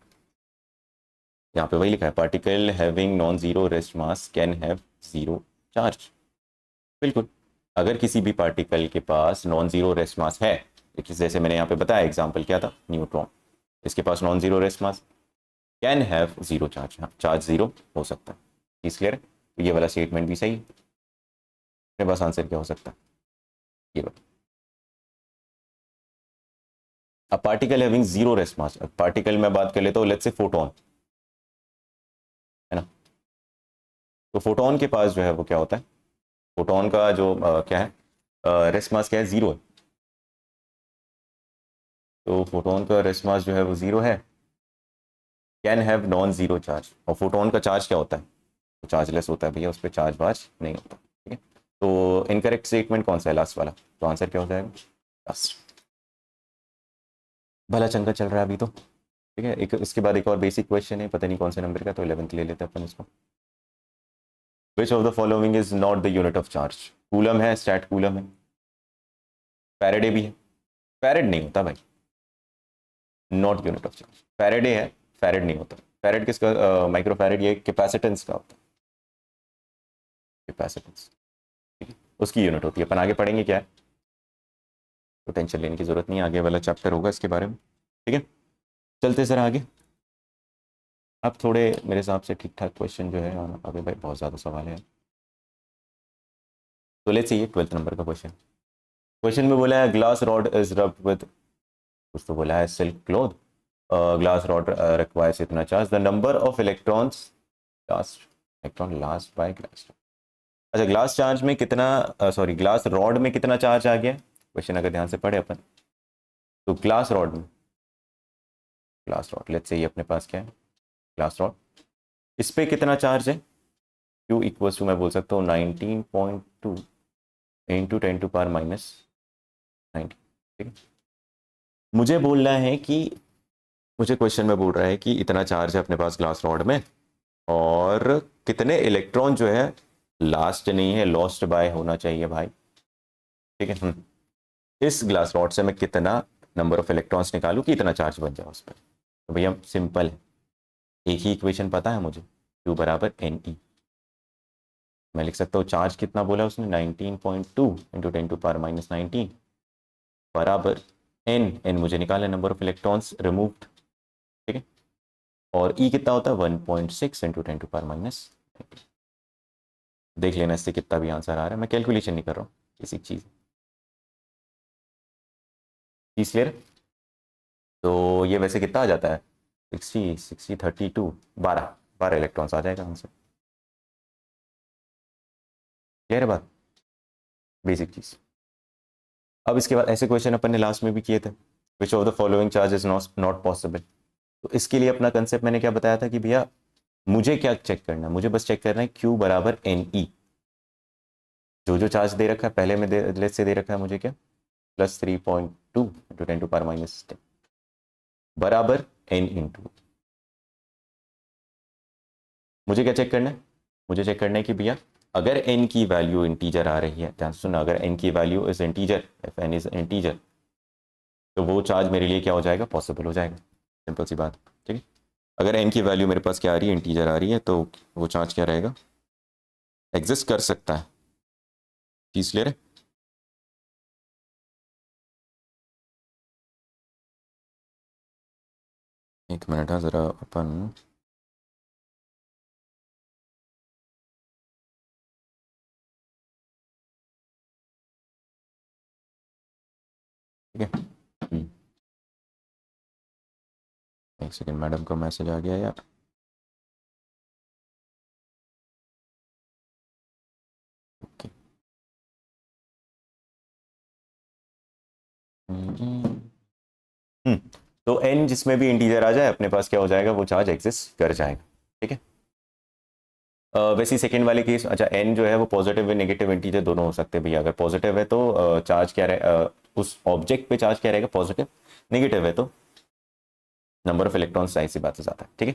यहाँ पे वही लिखा है, particle having non zero rest mass can have zero charge. बिल्कुल, अगर किसी भी पार्टिकल के पास नॉन जीरो रेस्ट मास है, जैसे मैंने यहाँ पे बताया एग्जांपल क्या था, न्यूट्रॉन, इसके पास non zero rest mass can have zero charge. हाँ, चार्ज जीरो हो सकता है। चीज क्लियर है, तो ये वाला स्टेटमेंट भी सही है। मेरे पास आंसर क्या हो सकता है, ये बात। अब पार्टिकल हैविंग जीरो रेस्ट मास, पार्टिकल में बात कर लेता हूँ, लेट्स से फोटोन, है ना। तो फोटोन के पास जो है वो क्या होता है, फोटोन का जो क्या है, रेस्ट मास क्या है, जीरो है। तो फोटोन का रेस्ट मास जो है वो जीरो है, can have non zero charge. और फोटोन का चार्ज क्या होता है, तो चार्जलेस होता है भैया, उस पर चार्ज वार्ज नहीं होता। ठीक है, तो इनकरेक्ट स्टेटमेंट कौन सा है, लास्ट वाला। तो आंसर क्या हो जाएगा, लास्ट। भला चंगा चल रहा है अभी तो। ठीक है, एक इसके बाद एक और बेसिक क्वेश्चन है, पता नहीं कौन से नंबर का, तो 11th ले लेते हैं अपन इसको। Which of the following is not the unit of charge. Coulomb है, स्टैट कूलम है, फैराडे भी है। फैरेड नहीं होता भाई, not unit of charge. Faraday है, फैरेड नहीं होता। फैरेड किसका, माइक्रो फैरेड, ये कैपेसिटेंस का होता है, कैपेसिटेंस। ठीक है, उसकी यूनिट होती है। अपन आगे पढ़ेंगे क्या है, तो टेंशन लेने की जरूरत नहीं है, आगे वाला चैप्टर होगा इसके बारे में। ठीक है, चलते सर आगे। अब थोड़े मेरे हिसाब से ठीक ठाक क्वेश्चन जो है, और अभी भाई बहुत ज़्यादा सवाल है। तो लेट्स सी 12th नंबर का क्वेश्चन। क्वेश्चन में बोला है glass rod is rubbed with, कुछ तो बोला है silk cloth. Glass rod requires इतना charge, the number of electrons lost, electron lost by glass. अच्छा, ग्लास चार्ज में कितना, सॉरी ग्लास रॉड में कितना चार्ज आ गया क्वेश्चन, अगर ध्यान से पढ़े अपन। तो ग्लास रॉड में, ग्लास रॉड लेट्स से ये अपने पास क्या है, ग्लास रॉड, इस पे कितना चार्ज है, Q इक्वल्स टू मैं बोल सकता हूँ 19.2 इंटू 10⁻⁻90। ठीक है, मुझे बोलना है कि मुझे क्वेश्चन में बोल रहा है कि इतना चार्ज है अपने पास ग्लास रॉड में, और कितने इलेक्ट्रॉन जो है लास्ट नहीं है, लॉस्ट बाय होना चाहिए भाई। ठीक है। इस ग्लास रॉड से मैं कितना नंबर ऑफ इलेक्ट्रॉन्स निकालूं कि इतना चार्ज बन जाए उस पर। तो भैया सिंपल है, एक ही इक्वेशन पता है मुझे, Q बराबर एन ई। मैं लिख सकता हूँ चार्ज कितना बोला उसने, 19.2 इंटू 10⁻⁻19 बराबर एन। एन मुझे निकाला नंबर ऑफ इलेक्ट्रॉन्स रिमूव्ड। ठीक है। और ई कितना होता है, 1.6 इंटू 10⁻⁻19। देख लेना इससे कितना भी आंसर आ रहा है, मैं कैलकुलेशन नहीं कर रहा हूँ, किसी चीज़ क्लियर। तो ये वैसे कितना आ जाता है, 60 32 12 12 इलेक्ट्रॉन्स आ जाएगा आंसर। क्लियर है बात, बेसिक चीज़। अब इसके बाद ऐसे क्वेश्चन अपन ने लास्ट में भी किए थे, which of the following charge is not possible. तो इसके लिए अपना कंसेप्ट मैंने क्या बताया था कि भैया मुझे क्या चेक करना है, मुझे बस चेक करना है Q बराबर एन ई। जो जो चार्ज दे रखा है पहले में लेट से दे रखा है मुझे क्या, +3.2 इंटू 10⁻⁻10 बराबर एन इंटू। मुझे क्या चेक करना है, मुझे चेक करना है कि भैया अगर n की वैल्यू इंटीजर आ रही है, ध्यान से सुनना, अगर n की value is integer, if n is integer, तो वो चार्ज मेरे लिए क्या हो जाएगा, पॉसिबल हो जाएगा। सिंपल सी बात। ठीक है। अगर n की वैल्यू मेरे पास क्या आ रही है, इंटीजर आ रही है, तो वो चार्ज क्या रहेगा, एग्जिस्ट कर सकता है। चीज क्लियर है। एक मिनट है जरा अपन, ठीक है। एक सेकेंड, मैडम का मैसेज आ गया यार। ओके। तो n जिसमें भी इंटीजर आ जाए अपने पास क्या हो जाएगा, वो चार्ज एग्जिस्ट कर जाएगा। ठीक है। वैसे सेकेंड वाले केस, अच्छा n जो है वो पॉजिटिव व नेगेटिव इंटीजर दोनों हो सकते हैं भैया। अगर पॉजिटिव है तो चार्ज क्या रहे, उस ऑब्जेक्ट पे चार्ज क्या रहेगा, पॉजिटिव। नेगेटिव है तो नंबर ऑफ इलेक्ट्रॉन्स साइज से बात हो जाता है। ठीक है।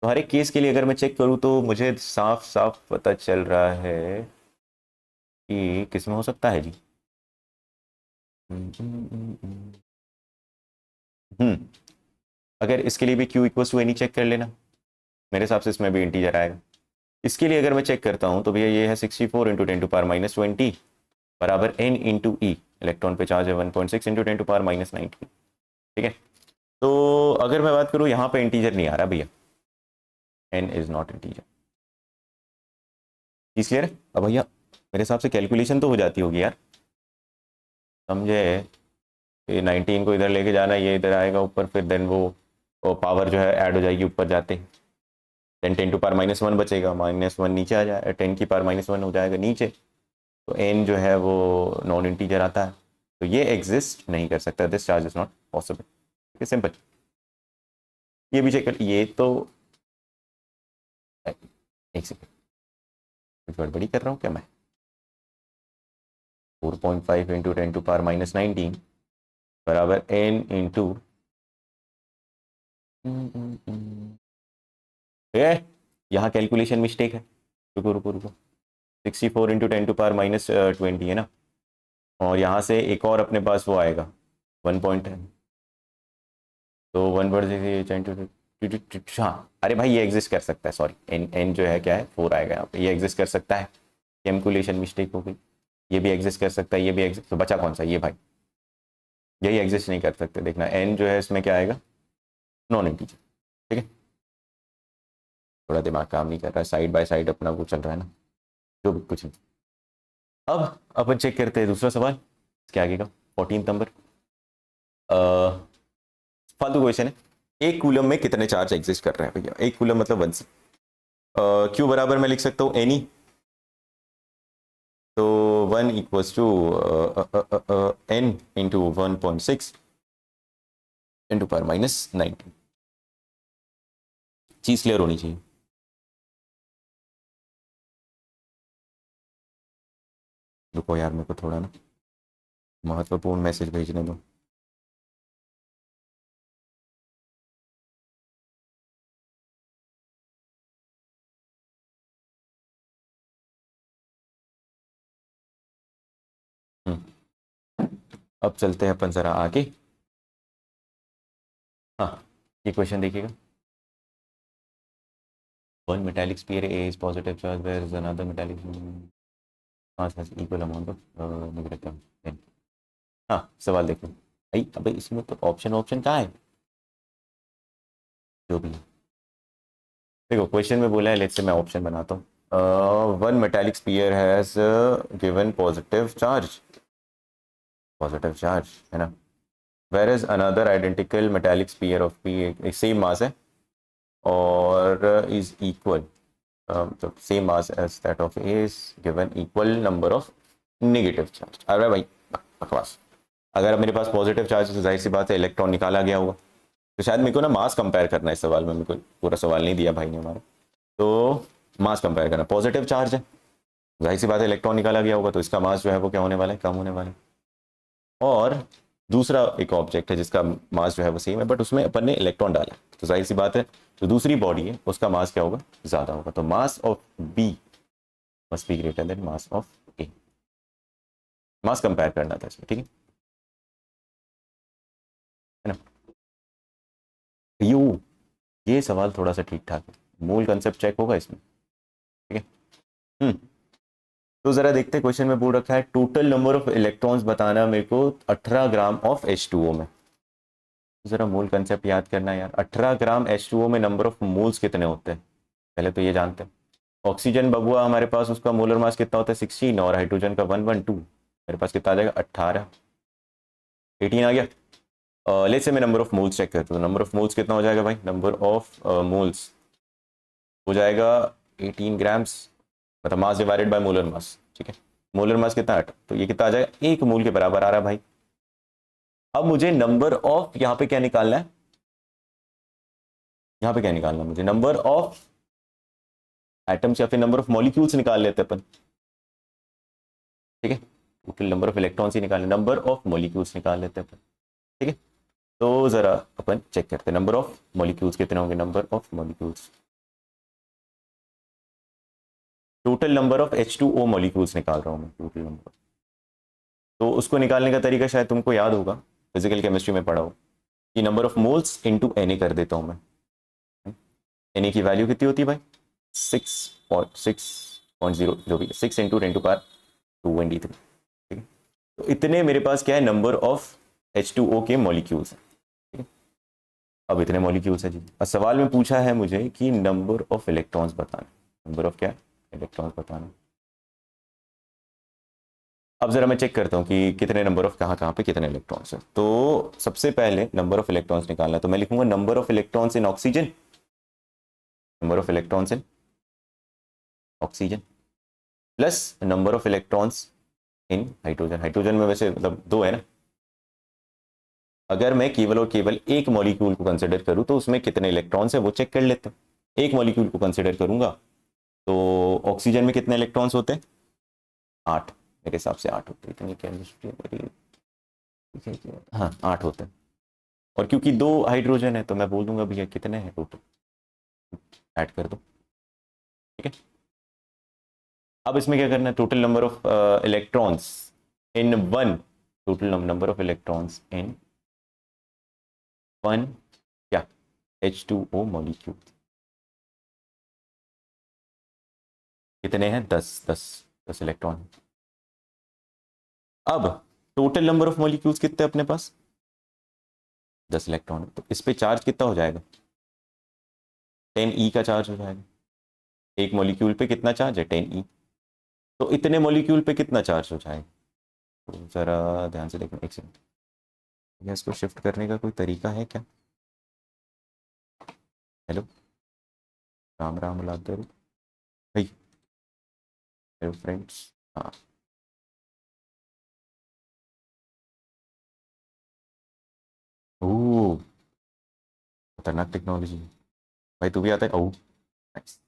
तो हर एक केस के लिए अगर मैं चेक करूँ तो मुझे साफ साफ पता चल रहा है कि किस में हो सकता है जी। हम्म अगर इसके लिए भी Q equal to n e check कर लेना, मेरे हिसाब से इसमें भी इंटीजर आएगा। इसके लिए अगर मैं चेक करता हूँ तो भैया ये है 64 × 10⁻⁻20 बराबर n इंटू ई। इलेक्ट्रॉन पे चार्ज है 1.6 इंटू 10⁻⁻19। ठीक है। तो अगर मैं बात करूँ यहाँ पे इंटीजर नहीं आ रहा भैया, n इज नॉट इंटीजर। चीज क्लियर है। अब भैया मेरे हिसाब से कैलकुलेशन तो हो जाती होगी यार, समझे कि 19 को इधर लेके जाना, ये इधर आएगा ऊपर, फिर देन वो पावर जो है ऐड हो जाएगी ऊपर जाते, देन 10⁻⁻1 बचेगा, -1 नीचे आ जाए, 10⁻⁻1 हो जाएगा नीचे। तो n जो है वो नॉन इंटीजर आता है, तो ये एग्जिस्ट नहीं कर सकता, this charge is not possible. ठीक है, सिंपल। ये भी चेक कर, ये तो एक सेकंड, कुछ गड़बड़ी कर रहा हूँ क्या मैं। 4.5 इंटू 10⁻⁻19 बराबर n इंटू, यहाँ कैलकुलेशन मिस्टेक है। रुको रुको रुको, 64 इंटू 10⁻⁻20 है ना, और यहाँ से एक और अपने पास वो आएगा 1.10, तो 1 हाँ, अरे भाई ये एग्जिस्ट कर सकता है, सॉरी एन एन जो है क्या है 4 आएगा यहाँ पे, ये एग्जिस्ट कर सकता है। कैलकुलेशन मिस्टेक हो गई। ये भी एग्जिस्ट कर सकता है, ये भी एग्जिस्ट, तो बचा कौन सा, ये भाई, यही एग्जिस्ट नहीं कर सकते। देखना एन जो है इसमें क्या आएगा, नॉन इंटीजर। ठीक है। थोड़ा दिमाग काम नहीं कर रहा है, साइड बाय साइड अपना वो चल रहा है ना, जो भी कुछ नहीं। अब अपन चेक करते हैं दूसरा सवाल, इसके आगे का 14 नंबर। फालतू क्वेश्चन है। एक कूलम में कितने चार्ज एग्जिस्ट कर रहे हैं भैया, एक कूलम मतलब 1 क्यू बराबर मैं लिख सकता हूँ एनी, तो 1 equals to n into 1.6 into ⁻⁻19। चीज क्लियर होनी चाहिए। रुको यार, मेरे को थोड़ा ना महत्वपूर्ण मैसेज भेजने दो। अब चलते हैं अपन जरा आगे। हाँ, ये क्वेश्चन देखिएगा। One metallic sphere A is positive charge where is another metallic mass has equal amount of negative. हाँ, सवाल देखो भाई। अबे इसमें तो ऑप्शन ऑप्शन कहाँ है? जो भी है। देखो क्वेश्चन में बोला है, लेट्स से मैं ऑप्शन बनाता हूँ। One metallic sphere has given positive charge है ना। Where is another identical metallic sphere of P, same mass है और इज इक्वल, तो same mass as that of A is given equal number of negative charge. अरे भाई बकवास। अगर मेरे पास पॉजिटिव चार्ज है तो जाहिर सी बात है इलेक्ट्रॉन निकाला गया होगा। तो शायद मेरे को ना मास कंपेयर करना है इस सवाल में, मेरे को पूरा सवाल नहीं दिया भाई ने हमारा। तो मास कंपेयर करना, पॉजिटिव चार्ज है, जाहिर सी बात है इलेक्ट्रॉन निकाला गया होगा, तो इसका मास जो है वो क्या होने वाला है, कम होने वाला है। और दूसरा एक ऑब्जेक्ट है जिसका मास जो है वो सेम है, बट उसमें अपन ने इलेक्ट्रॉन डाला, तो जाहिर सी बात है जो दूसरी बॉडी है उसका मास क्या होगा, ज्यादा होगा। तो mass of B must be greater than mass of A. Mass compare करना था इसमें, ठीक है ना। यू, ये सवाल थोड़ा सा ठीक ठाक है, मूल कंसेप्ट चेक होगा इसमें, ठीक है। तो जरा देखते हैं, क्वेश्चन में बोल रखा है टोटल नंबर ऑफ इलेक्ट्रॉन्स बताना मेरे को 18 ग्राम ऑफ H2O में। जरा मूल कंसेप्ट याद करना है यार। 18 ग्राम H2O में नंबर ऑफ मोल्स कितने होते हैं, पहले तो ये जानते हैं। ऑक्सीजन बबुआ हमारे पास, उसका मोलर मास कितना होता है 16, और हाइड्रोजन का 112, मेरे पास कितना आ जाएगा 18, 18 आ गया। लेट्स से मैं नंबर ऑफ मोल्स चेक करता हूँ, नंबर ऑफ मोल्स कितना हो जाएगा भाई, नंबर ऑफ मोल्स हो जाएगा 18 ग्राम्स, मतलब mass divided by molar mass, ठीक है। मोलर मास कितना 8, तो ये कितना आ जाएगा, एक मोल के बराबर आ रहा है भाई। अब मुझे नंबर ऑफ, यहाँ पे क्या निकालना है, यहाँ पे क्या निकालना है मुझे, नंबर ऑफ एटम्स या फिर नंबर ऑफ मॉलिक्यूल्स निकाल लेते हैं अपन, ठीक है। टोटल नंबर ऑफ इलेक्ट्रॉन्स ही निकालने, नंबर ऑफ मॉलिक्यूल्स निकाल लेते हैं अपन, ठीक है। तो जरा अपन चेक करते हैं नंबर ऑफ मॉलिक्यूल्स कितने होंगे, number of molecules, total number of H2O molecules निकाल रहा हूं मैं, टोटल नंबर। तो उसको निकालने का तरीका शायद तुमको याद होगा, फिजिकल केमिस्ट्री में पढ़ा हो, कि number of moles into Na कर देता हूं मैं। Na की वैल्यू कितनी होती है भाई, 6.0, जो भी 6 इंटू 10⁻²⁰, ठीक है। तो इतने मेरे पास क्या है, नंबर ऑफ H2O के मॉलिक्यूल्स हैं, ठीक है। अब इतने मॉलिक्यूल्स हैं जी, अब सवाल में पूछा है मुझे कि नंबर ऑफ इलेक्ट्रॉन्स बताना, नंबर ऑफ क्या, इलेक्ट्रॉन्स बताना। अब जरा मैं चेक करता हूँ कि कितने नंबर ऑफ कहाँ कहाँ पे कितने इलेक्ट्रॉन्स हैं। तो सबसे पहले नंबर ऑफ इलेक्ट्रॉन्स निकालना है, तो मैं लिखूंगा number of electrons in oxygen, number of electrons in oxygen plus number of electrons in hydrogen. Hydrogen में वैसे मतलब दो है ना, अगर मैं केवल और केवल एक मॉलिक्यूल को कंसिडर करूं तो उसमें कितने इलेक्ट्रॉन्स है वो चेक कर लेते हैं। एक मॉलिक्यूल को कंसिडर करूंगा तो ऑक्सीजन में कितने इलेक्ट्रॉन्स होते हैं, 8, मेरे हिसाब से 8 होते हैं, इतनी केमिस्ट्री मेरी, हाँ 8 होते हैं। और क्योंकि 2 हाइड्रोजन है तो मैं बोल दूंगा भैया कितने हैं टोटल, ऐड कर दो, ठीक है। अब इसमें क्या करना है, total number of electrons in one, total number of electrons in one क्या, H2O मॉलिक्यूल कितने हैं, 10 इलेक्ट्रॉन। अब टोटल नंबर ऑफ मॉलिक्यूल्स कितने अपने पास, 10 इलेक्ट्रॉन, तो इस पे चार्ज कितना हो जाएगा, 10E का चार्ज हो जाएगा। एक मॉलिक्यूल पे कितना चार्ज है, 10E, तो इतने मॉलिक्यूल पे कितना चार्ज हो जाएगा। तो जरा ध्यान से देखना, एक सेकंड, गैस को शिफ्ट करने का कोई तरीका है क्या, हेलो, राम राम लाते भाई, हेलो फ्रेंड्स, हाँ। ओह, खतरनाक टेक्नोलॉजी भाई, तू भी आता है, ओह नाइस।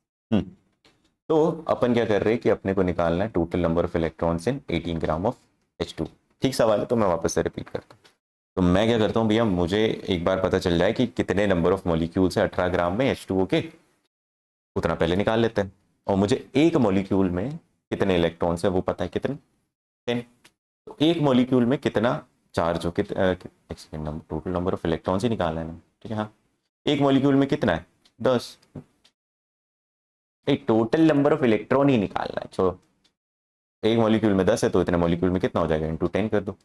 तो अपन क्या कर रहे हैं कि अपने को निकालना है total number of electrons in 18 gram of H2। ठीक सवाल है, तो मैं वापस से रिपीट करता हूँ। तो मैं क्या करता हूँ भैया, मुझे एक बार पता चल जाए कि कितने नंबर ऑफ मॉलिक्यूल्स है 18 ग्राम में H2O के, उतना पहले निकाल लेते हैं। और मुझे एक मॉलिक्यूल में कितने इलेक्ट्रॉन्स है वो पता है, कितने, 10। तो एक मॉलिक्यूल में कितना चार्ज हो एक second, total number of electrons ही निकालना है ना, ठीक है। हाँ, एक मॉलिक्यूल में कितना है, 10। एक टोटल नंबर ऑफ इलेक्ट्रॉन ही निकालना है, छोड़ो। एक मॉलिक्यूल में 10 है तो इतने मॉलिक्यूल में कितना हो जाएगा, इंटू 10 कर दो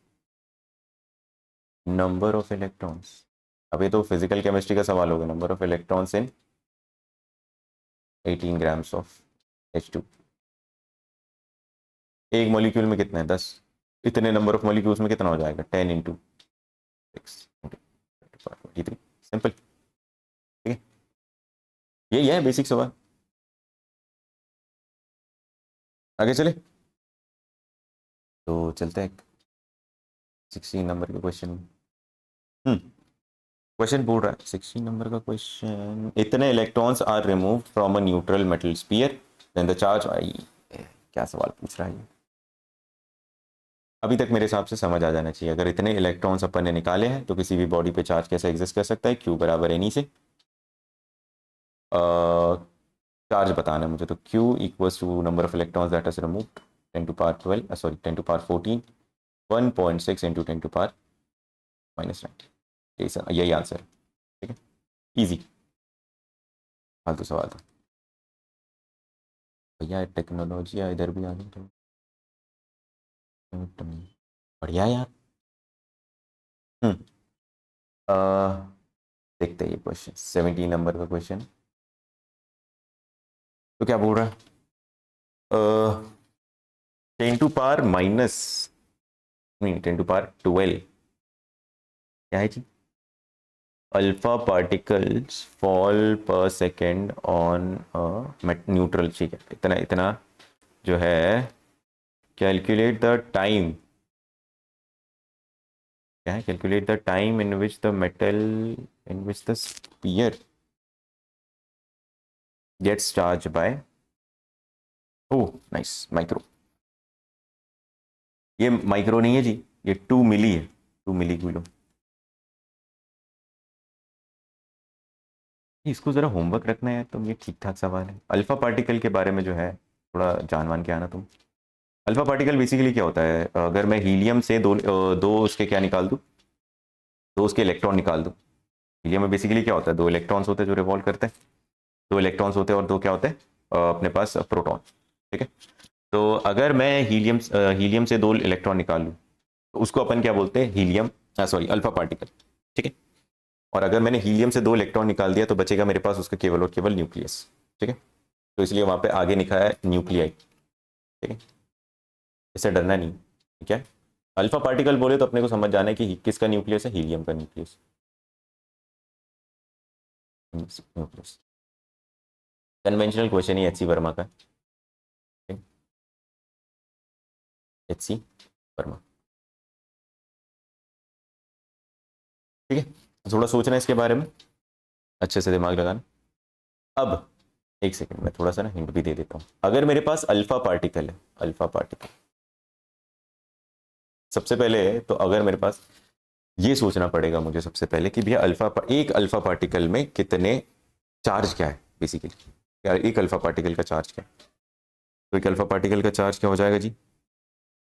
नंबर ऑफ इलेक्ट्रॉन्स। अब ये तो फिजिकल केमिस्ट्री का सवाल होगा, number of electrons in 18 grams of H2। एक मॉलिक्यूल में कितना है, 10। इतने नंबर ऑफ मॉलिक्यूल्स में कितना हो जाएगा, 10 इंटू 6 इंटू 23। सिंपल, ठीक है। यही है बेसिक सवाल। आगे चले तो चलते हैं 16 नंबर के क्वेश्चन। क्वेश्चन बोल रहा है 16 नंबर का क्वेश्चन, इतने electrons are remove from a neutral metal sphere then the charge आई। क्या सवाल पूछ रहा है ये। अभी तक मेरे हिसाब से समझ आ जाना चाहिए, अगर इतने इलेक्ट्रॉन्स अपन ने निकाले हैं तो किसी भी बॉडी पे चार्ज कैसे एग्जिस्ट कर सकता है, क्यू बराबर एनी से। चार्ज बताना है मुझे, तो Q equals to number of electrons that is removed 10 to power 12, sorry 10 to power 14, 1.6 into 10 to power -9। यही आंसर है, ठीक है। इजी, फालतू सवाल था भैया, टेक्नोलॉजी इधर भी आ गई तो बढ़िया यार। हम्म अ, देखते हैं ये क्वेश्चन, 17 नंबर का क्वेश्चन। तो क्या बोल रहा है, 10 टू पावर माइनस, नहीं 10 टू पावर 12, क्या है जी, अल्फा पार्टिकल्स फॉल पर सेकेंड ऑन न्यूट्रल, ठीक है। इतना इतना जो है, कैलकुलेट द टाइम, क्या है, calculate the time in which the metal, in which the sphere gets charge by, oh nice, micro. ये माइक्रो नहीं है जी, ये 2 मिली है, 2 मिली किलो। इसको जरा होमवर्क रखना है तुम, ये ठीक ठाक सवाल है। अल्फा पार्टिकल के बारे में जो है थोड़ा जानवान के आना तुम। अल्फा पार्टिकल बेसिकली क्या होता है, अगर मैं हीलियम से दो उसके क्या निकाल दूं, दो उसके इलेक्ट्रॉन निकाल दूं। हीलियम में बेसिकली क्या होता है, दो इलेक्ट्रॉन्स होते हैं जो रिवॉल्व करते हैं, दो इलेक्ट्रॉन्स होते हैं और दो क्या होते हैं, अपने पास प्रोटॉन, ठीक है। तो अगर मैं हीलियम से दो इलेक्ट्रॉन निकाल लूँ तो उसको अपन क्या बोलते हैं, हीलियम, सॉरी अल्फा पार्टिकल, ठीक है। और अगर मैंने हीलियम से दो इलेक्ट्रॉन निकाल दिया तो बचेगा मेरे पास उसका केवल और केवल न्यूक्लियस, ठीक है। तो इसलिए वहां पे आगे लिखा है न्यूक्लियाई, ठीक है। इससे डरना नहीं, ठीक है। अल्फा पार्टिकल बोले तो अपने को समझ जाना है कि किसका न्यूक्लियस है, हीलियम का न्यूक्लियस, न्यूक्लियस। कन्वेंशनल क्वेश्चन ही एच सी वर्मा का, एच सी वर्मा, ठीक है। थोड़ा सोचना है इसके बारे में, अच्छे से दिमाग लगाना। अब एक सेकंड में थोड़ा सा ना हिंट भी दे देता हूं। अगर मेरे पास अल्फा पार्टिकल है, अल्फा पार्टिकल, सबसे पहले तो अगर मेरे पास, ये सोचना पड़ेगा मुझे सबसे पहले कि भैया एक अल्फा पार्टिकल में कितने चार्ज क्या है बेसिकली, या एक अल्फा पार्टिकल का चार्ज क्या है। तो एक अल्फा पार्टिकल का चार्ज क्या हो जाएगा जी,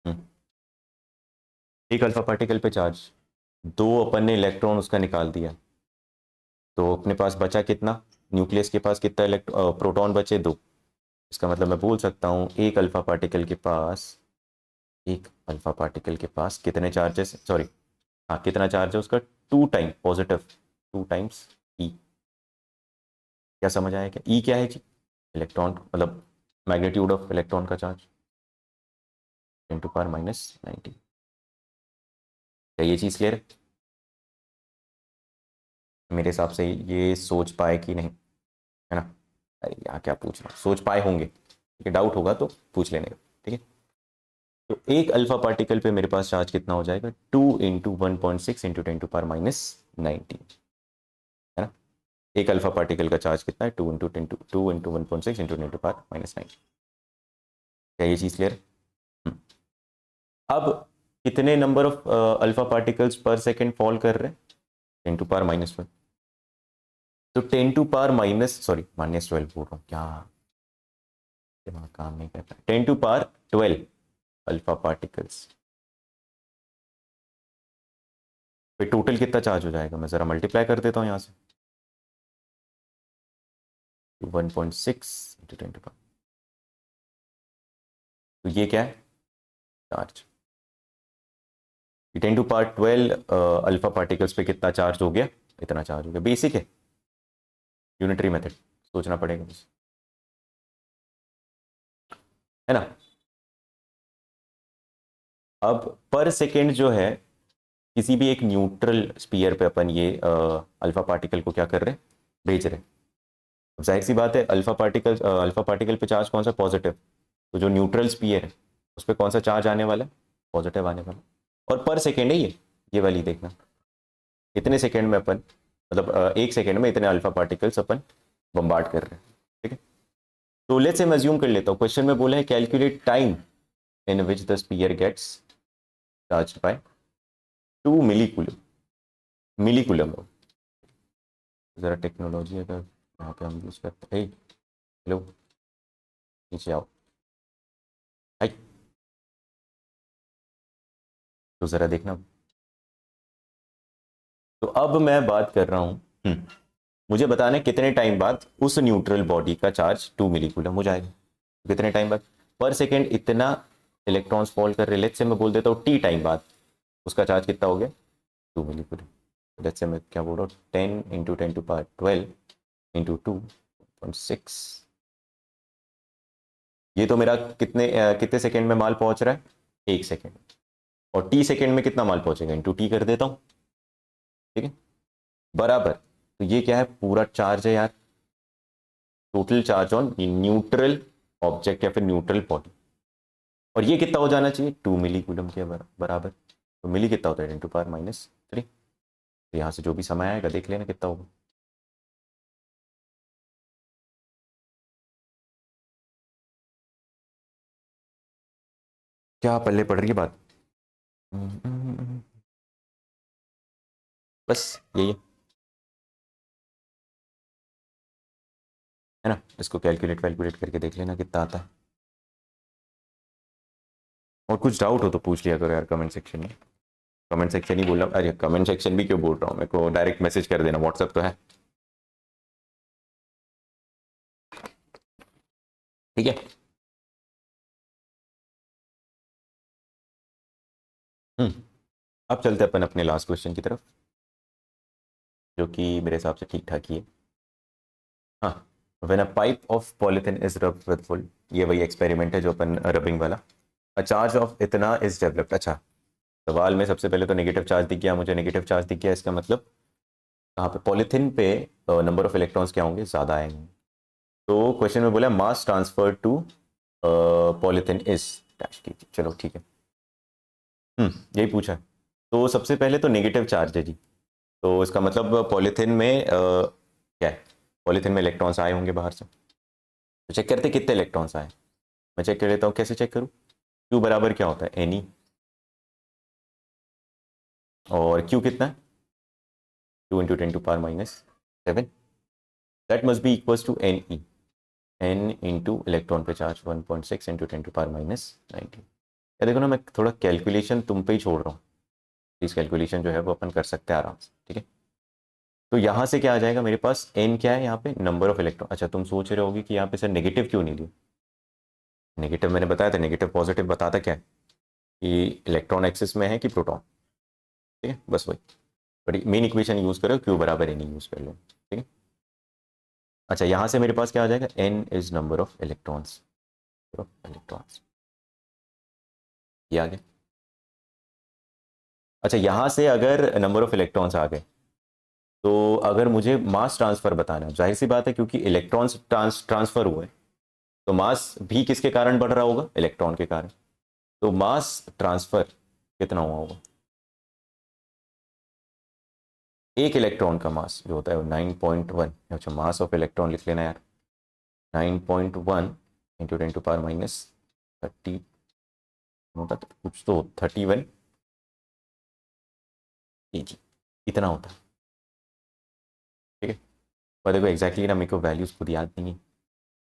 हम्म, एक अल्फा पार्टिकल पे चार्ज, दो अपन ने इलेक्ट्रॉन उसका निकाल दिया, तो अपने पास बचा कितना, न्यूक्लियस के पास कितना प्रोटॉन बचे, दो। इसका मतलब मैं बोल सकता हूँ एक अल्फा पार्टिकल के पास कितने चार्जेस, सॉरी, हाँ कितना चार्ज है उसका, 2 टाइम पॉजिटिव, 2 टाइम्स ई। क्या समझ आया क्या, ई क्या है जी, इलेक्ट्रॉन, मतलब मैग्नीट्यूड ऑफ इलेक्ट्रॉन का चार्ज, 10⁻⁻⁹। क्या ये चीज़ क्लियर है, मेरे हिसाब से ये सोच पाए कि नहीं, है ना। अरे यहाँ क्या पूछ रहा हूँ, सोच पाए होंगे, ठीक है। डाउट होगा तो पूछ लेने का, ठीक है। तो एक अल्फा पार्टिकल पे मेरे पास चार्ज कितना हो जाएगा, 2 × 1.6 × 10⁻⁹ है ना। एक अल्फा पार्टिकल का चार्ज कितना है, 2 × 1.6 × 10⁻⁹ क्या ये चीज़ क्लियर है। अब कितने नंबर ऑफ अल्फा पार्टिकल्स पर सेकेंड फॉल कर रहे हैं, 10⁻⁻1। तो 10⁻⁻, सॉरी -12 बोल रहा हूँ क्या, दिमाग काम नहीं करता, 10⁻12 अल्फा पार्टिकल्स फिर टोटल कितना चार्ज हो जाएगा, मैं ज़रा मल्टीप्लाई कर देता हूँ यहाँ से, 1.6 इंटू 10 तो ये क्या है चार्ज, 10^12 अल्फा पार्टिकल्स पे कितना चार्ज हो गया, इतना चार्ज हो गया। बेसिक है, यूनिटरी मेथड सोचना पड़ेगा बस, है ना। अब पर सेकेंड जो है किसी भी एक न्यूट्रल स्पीयर पे अपन ये अल्फा पार्टिकल को क्या कर रहे हैं, भेज रहे हैं। अब जाहिर सी बात है अल्फा पार्टिकल पे चार्ज कौन सा, पॉजिटिव। तो जो न्यूट्रल स्पीयर है उस पर कौन सा चार्ज आने वाला है, पॉजिटिव आने वाला। और पर सेकेंड है ये वाली देखना, इतने सेकेंड में अपन मतलब 1 सेकेंड में इतने अल्फा पार्टिकल्स अपन बम्बार्ड कर रहे हैं, ठीक है। तो लेट्स से मैं अज्यूम कर लेता हूँ, क्वेश्चन में बोला है calculate time in which the sphere gets charged by 2 millicoulomb. Millicoulomb जरा टेक्नोलॉजी अगर यहाँ पे हम यूज करते हैं, हेलो नीचे आओ, हाय, तो जरा देखना। तो अब मैं बात कर रहा हूँ, मुझे बताना है कितने टाइम बाद उस न्यूट्रल बॉडी का चार्ज 2 मिलीकूलम हो जाएगा, कितने टाइम बाद, पर सेकेंड इतना इलेक्ट्रॉन्स फॉल कर रहे, लेट्स से मैं बोल देता हूँ टी टाइम बाद उसका चार्ज कितना हो गया, 2 मिलीकूलम। लेट्स से मैं क्या बोल रहा हूँ, 10 × 10^12 इंटू 2.6, ये तो मेरा कितने सेकेंड में माल पहुंच रहा है, 1 सेकेंड। और टी सेकेंड में कितना माल पहुंचेगा, इंटू टी कर देता हूँ, ठीक है, बराबर। तो ये क्या है, पूरा चार्ज है यार, total charge on neutral object या फिर न्यूट्रल बॉडी। और ये कितना हो जाना चाहिए, 2 मिलीकूलम के बराबर। तो मिली कितना होता है, 10⁻³ तो यहाँ से जो भी समय आएगा देख लेना कितना होगा। क्या पल्ले पड़ रही है बात, बस यही है ना। इसको कैलकुलेट वैल्कुलेट करके देख लेना कितना आता है। और कुछ डाउट हो तो पूछ लिया करो यार कमेंट सेक्शन में, कमेंट सेक्शन ही बोल रहा हूँ, अरे कमेंट सेक्शन भी क्यों बोल रहा हूँ, मेरे को डायरेक्ट मैसेज कर देना, व्हाट्सएप तो है, ठीक है। अब चलते अपन अपने लास्ट क्वेश्चन की तरफ, जो कि मेरे हिसाब से ठीक ठाक ही है। हाँ, when a pipe of polythene is rubbed with full, ये वही एक्सपेरिमेंट है जो अपन रबिंग वाला, अ चार्ज ऑफ इतना इज डेवलप्ड। अच्छा, सवाल में सबसे पहले तो नेगेटिव चार्ज दिख गया मुझे, नेगेटिव चार्ज दिख गया, इसका मतलब कहाँ पे, पॉलिथिन पे नंबर ऑफ इलेक्ट्रॉन्स क्या होंगे, ज़्यादा आएंगे। तो क्वेश्चन में बोला mass transfer to polythene is dash की, चलो ठीक है, यही पूछा है। तो सबसे पहले तो नेगेटिव चार्ज है जी, तो इसका मतलब पॉलीथिन में क्या है, पॉलीथिन में इलेक्ट्रॉन्स आए होंगे बाहर से। तो चेक करते कितने इलेक्ट्रॉन्स आए, मैं चेक कर लेता हूँ, कैसे चेक करूँ, क्यू बराबर क्या होता है, एन ई, और क्यू कितना है, 2 × 10⁻⁷ that must be equals to N E, N into electron पे चार्ज 1.6 × 10⁻⁹ या देखो ना, मैं थोड़ा कैलकुलेशन तुम पे ही छोड़ रहा हूँ, इस कैलकुलेशन जो है वो अपन कर सकते हैं आराम से, ठीक है। तो यहाँ से क्या आ जाएगा मेरे पास, एन क्या है यहाँ पे, नंबर ऑफ इलेक्ट्रॉन। अच्छा, तुम सोच रहे होगी कि यहाँ पे सर नेगेटिव क्यों नहीं लिया, नेगेटिव मैंने बताया था, नेगेटिव पॉजिटिव बताता क्या है कि इलेक्ट्रॉन एक्सिस में है कि प्रोटॉन, ठीक है, बस वही। बट मेन इक्वेशन यूज करो, क्यू बराबर एन यूज कर लो, ठीक है। अच्छा, यहाँ से मेरे पास क्या आ जाएगा, N is number of electrons, electrons ये आ गया। अच्छा, यहाँ से अगर नंबर ऑफ इलेक्ट्रॉन्स आ गए, तो अगर मुझे मास ट्रांसफर बताना है, जाहिर सी बात है क्योंकि इलेक्ट्रॉन्स ट्रांसफर हुए, तो मास भी किसके कारण बढ़ रहा होगा, इलेक्ट्रॉन के कारण। तो मास ट्रांसफर कितना हुआ होगा, एक इलेक्ट्रॉन का मास जो होता है वो 9.1, अच्छा मास ऑफ इलेक्ट्रॉन लिख लेना यार, 9.1 इंटू 10⁻⁻30 होता, तो कुछ तो 31 kg इतना होता है, ठीक है। पर देखो एग्जैक्टली ना, मेरे को वैल्यूज खुद याद नहीं है,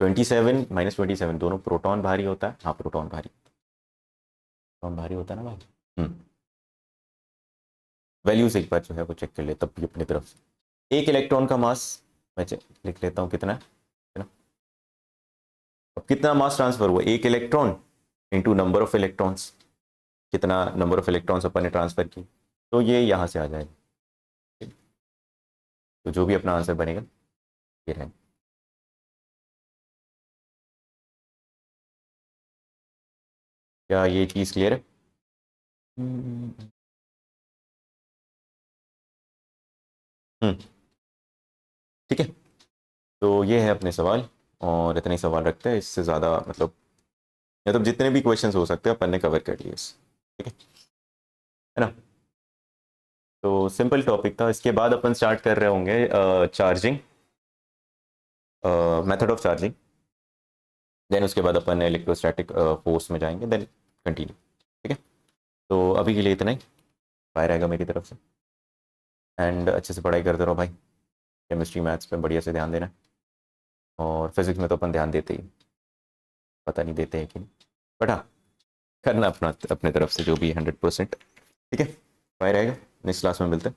27 - 27 दोनों प्रोटॉन भारी होता है, हाँ प्रोटॉन भारी, प्रोटॉन भारी होता है ना भाई। वैल्यूज एक बार जो है वो चेक कर ले तब भी अपनी तरफ से। एक इलेक्ट्रॉन का मास मैं लिख लेता हूँ कितना है ना। अब कितना मास ट्रांसफर हुआ, एक electron into number of electrons, कितना नंबर ऑफ इलेक्ट्रॉन्स अपन ने ट्रांसफर की, तो ये यहाँ से आ जाएगा। तो जो भी अपना आंसर बनेगा ये है। क्या ये चीज़ क्लियर है? हम्म। ठीक है, तो ये है अपने सवाल, और इतने ही सवाल रखते हैं, इससे ज़्यादा मतलब जितने भी क्वेश्चंस हो सकते हैं अपन ने कवर कर लिए इस। ठीक है ना। तो सिंपल टॉपिक था। इसके बाद अपन स्टार्ट कर रहे होंगे charging, method of charging. Then उसके बाद अपन इलेक्ट्रोस्टैटिक फोर्स में जाएंगे, देन कंटिन्यू। ठीक है, तो अभी के लिए इतना ही। बाय रहेगा मेरी तरफ से, एंड अच्छे से पढ़ाई करते रहो भाई। केमिस्ट्री मैथ्स पे बढ़िया से ध्यान देना, और फिजिक्स में तो अपन ध्यान देते ही, पता नहीं देते हैं कि नहीं, बट हाँ करना अपना अपने तरफ से जो भी 100%। ठीक है, बाय रहेगा, नेक्स्ट क्लास में मिलते हैं।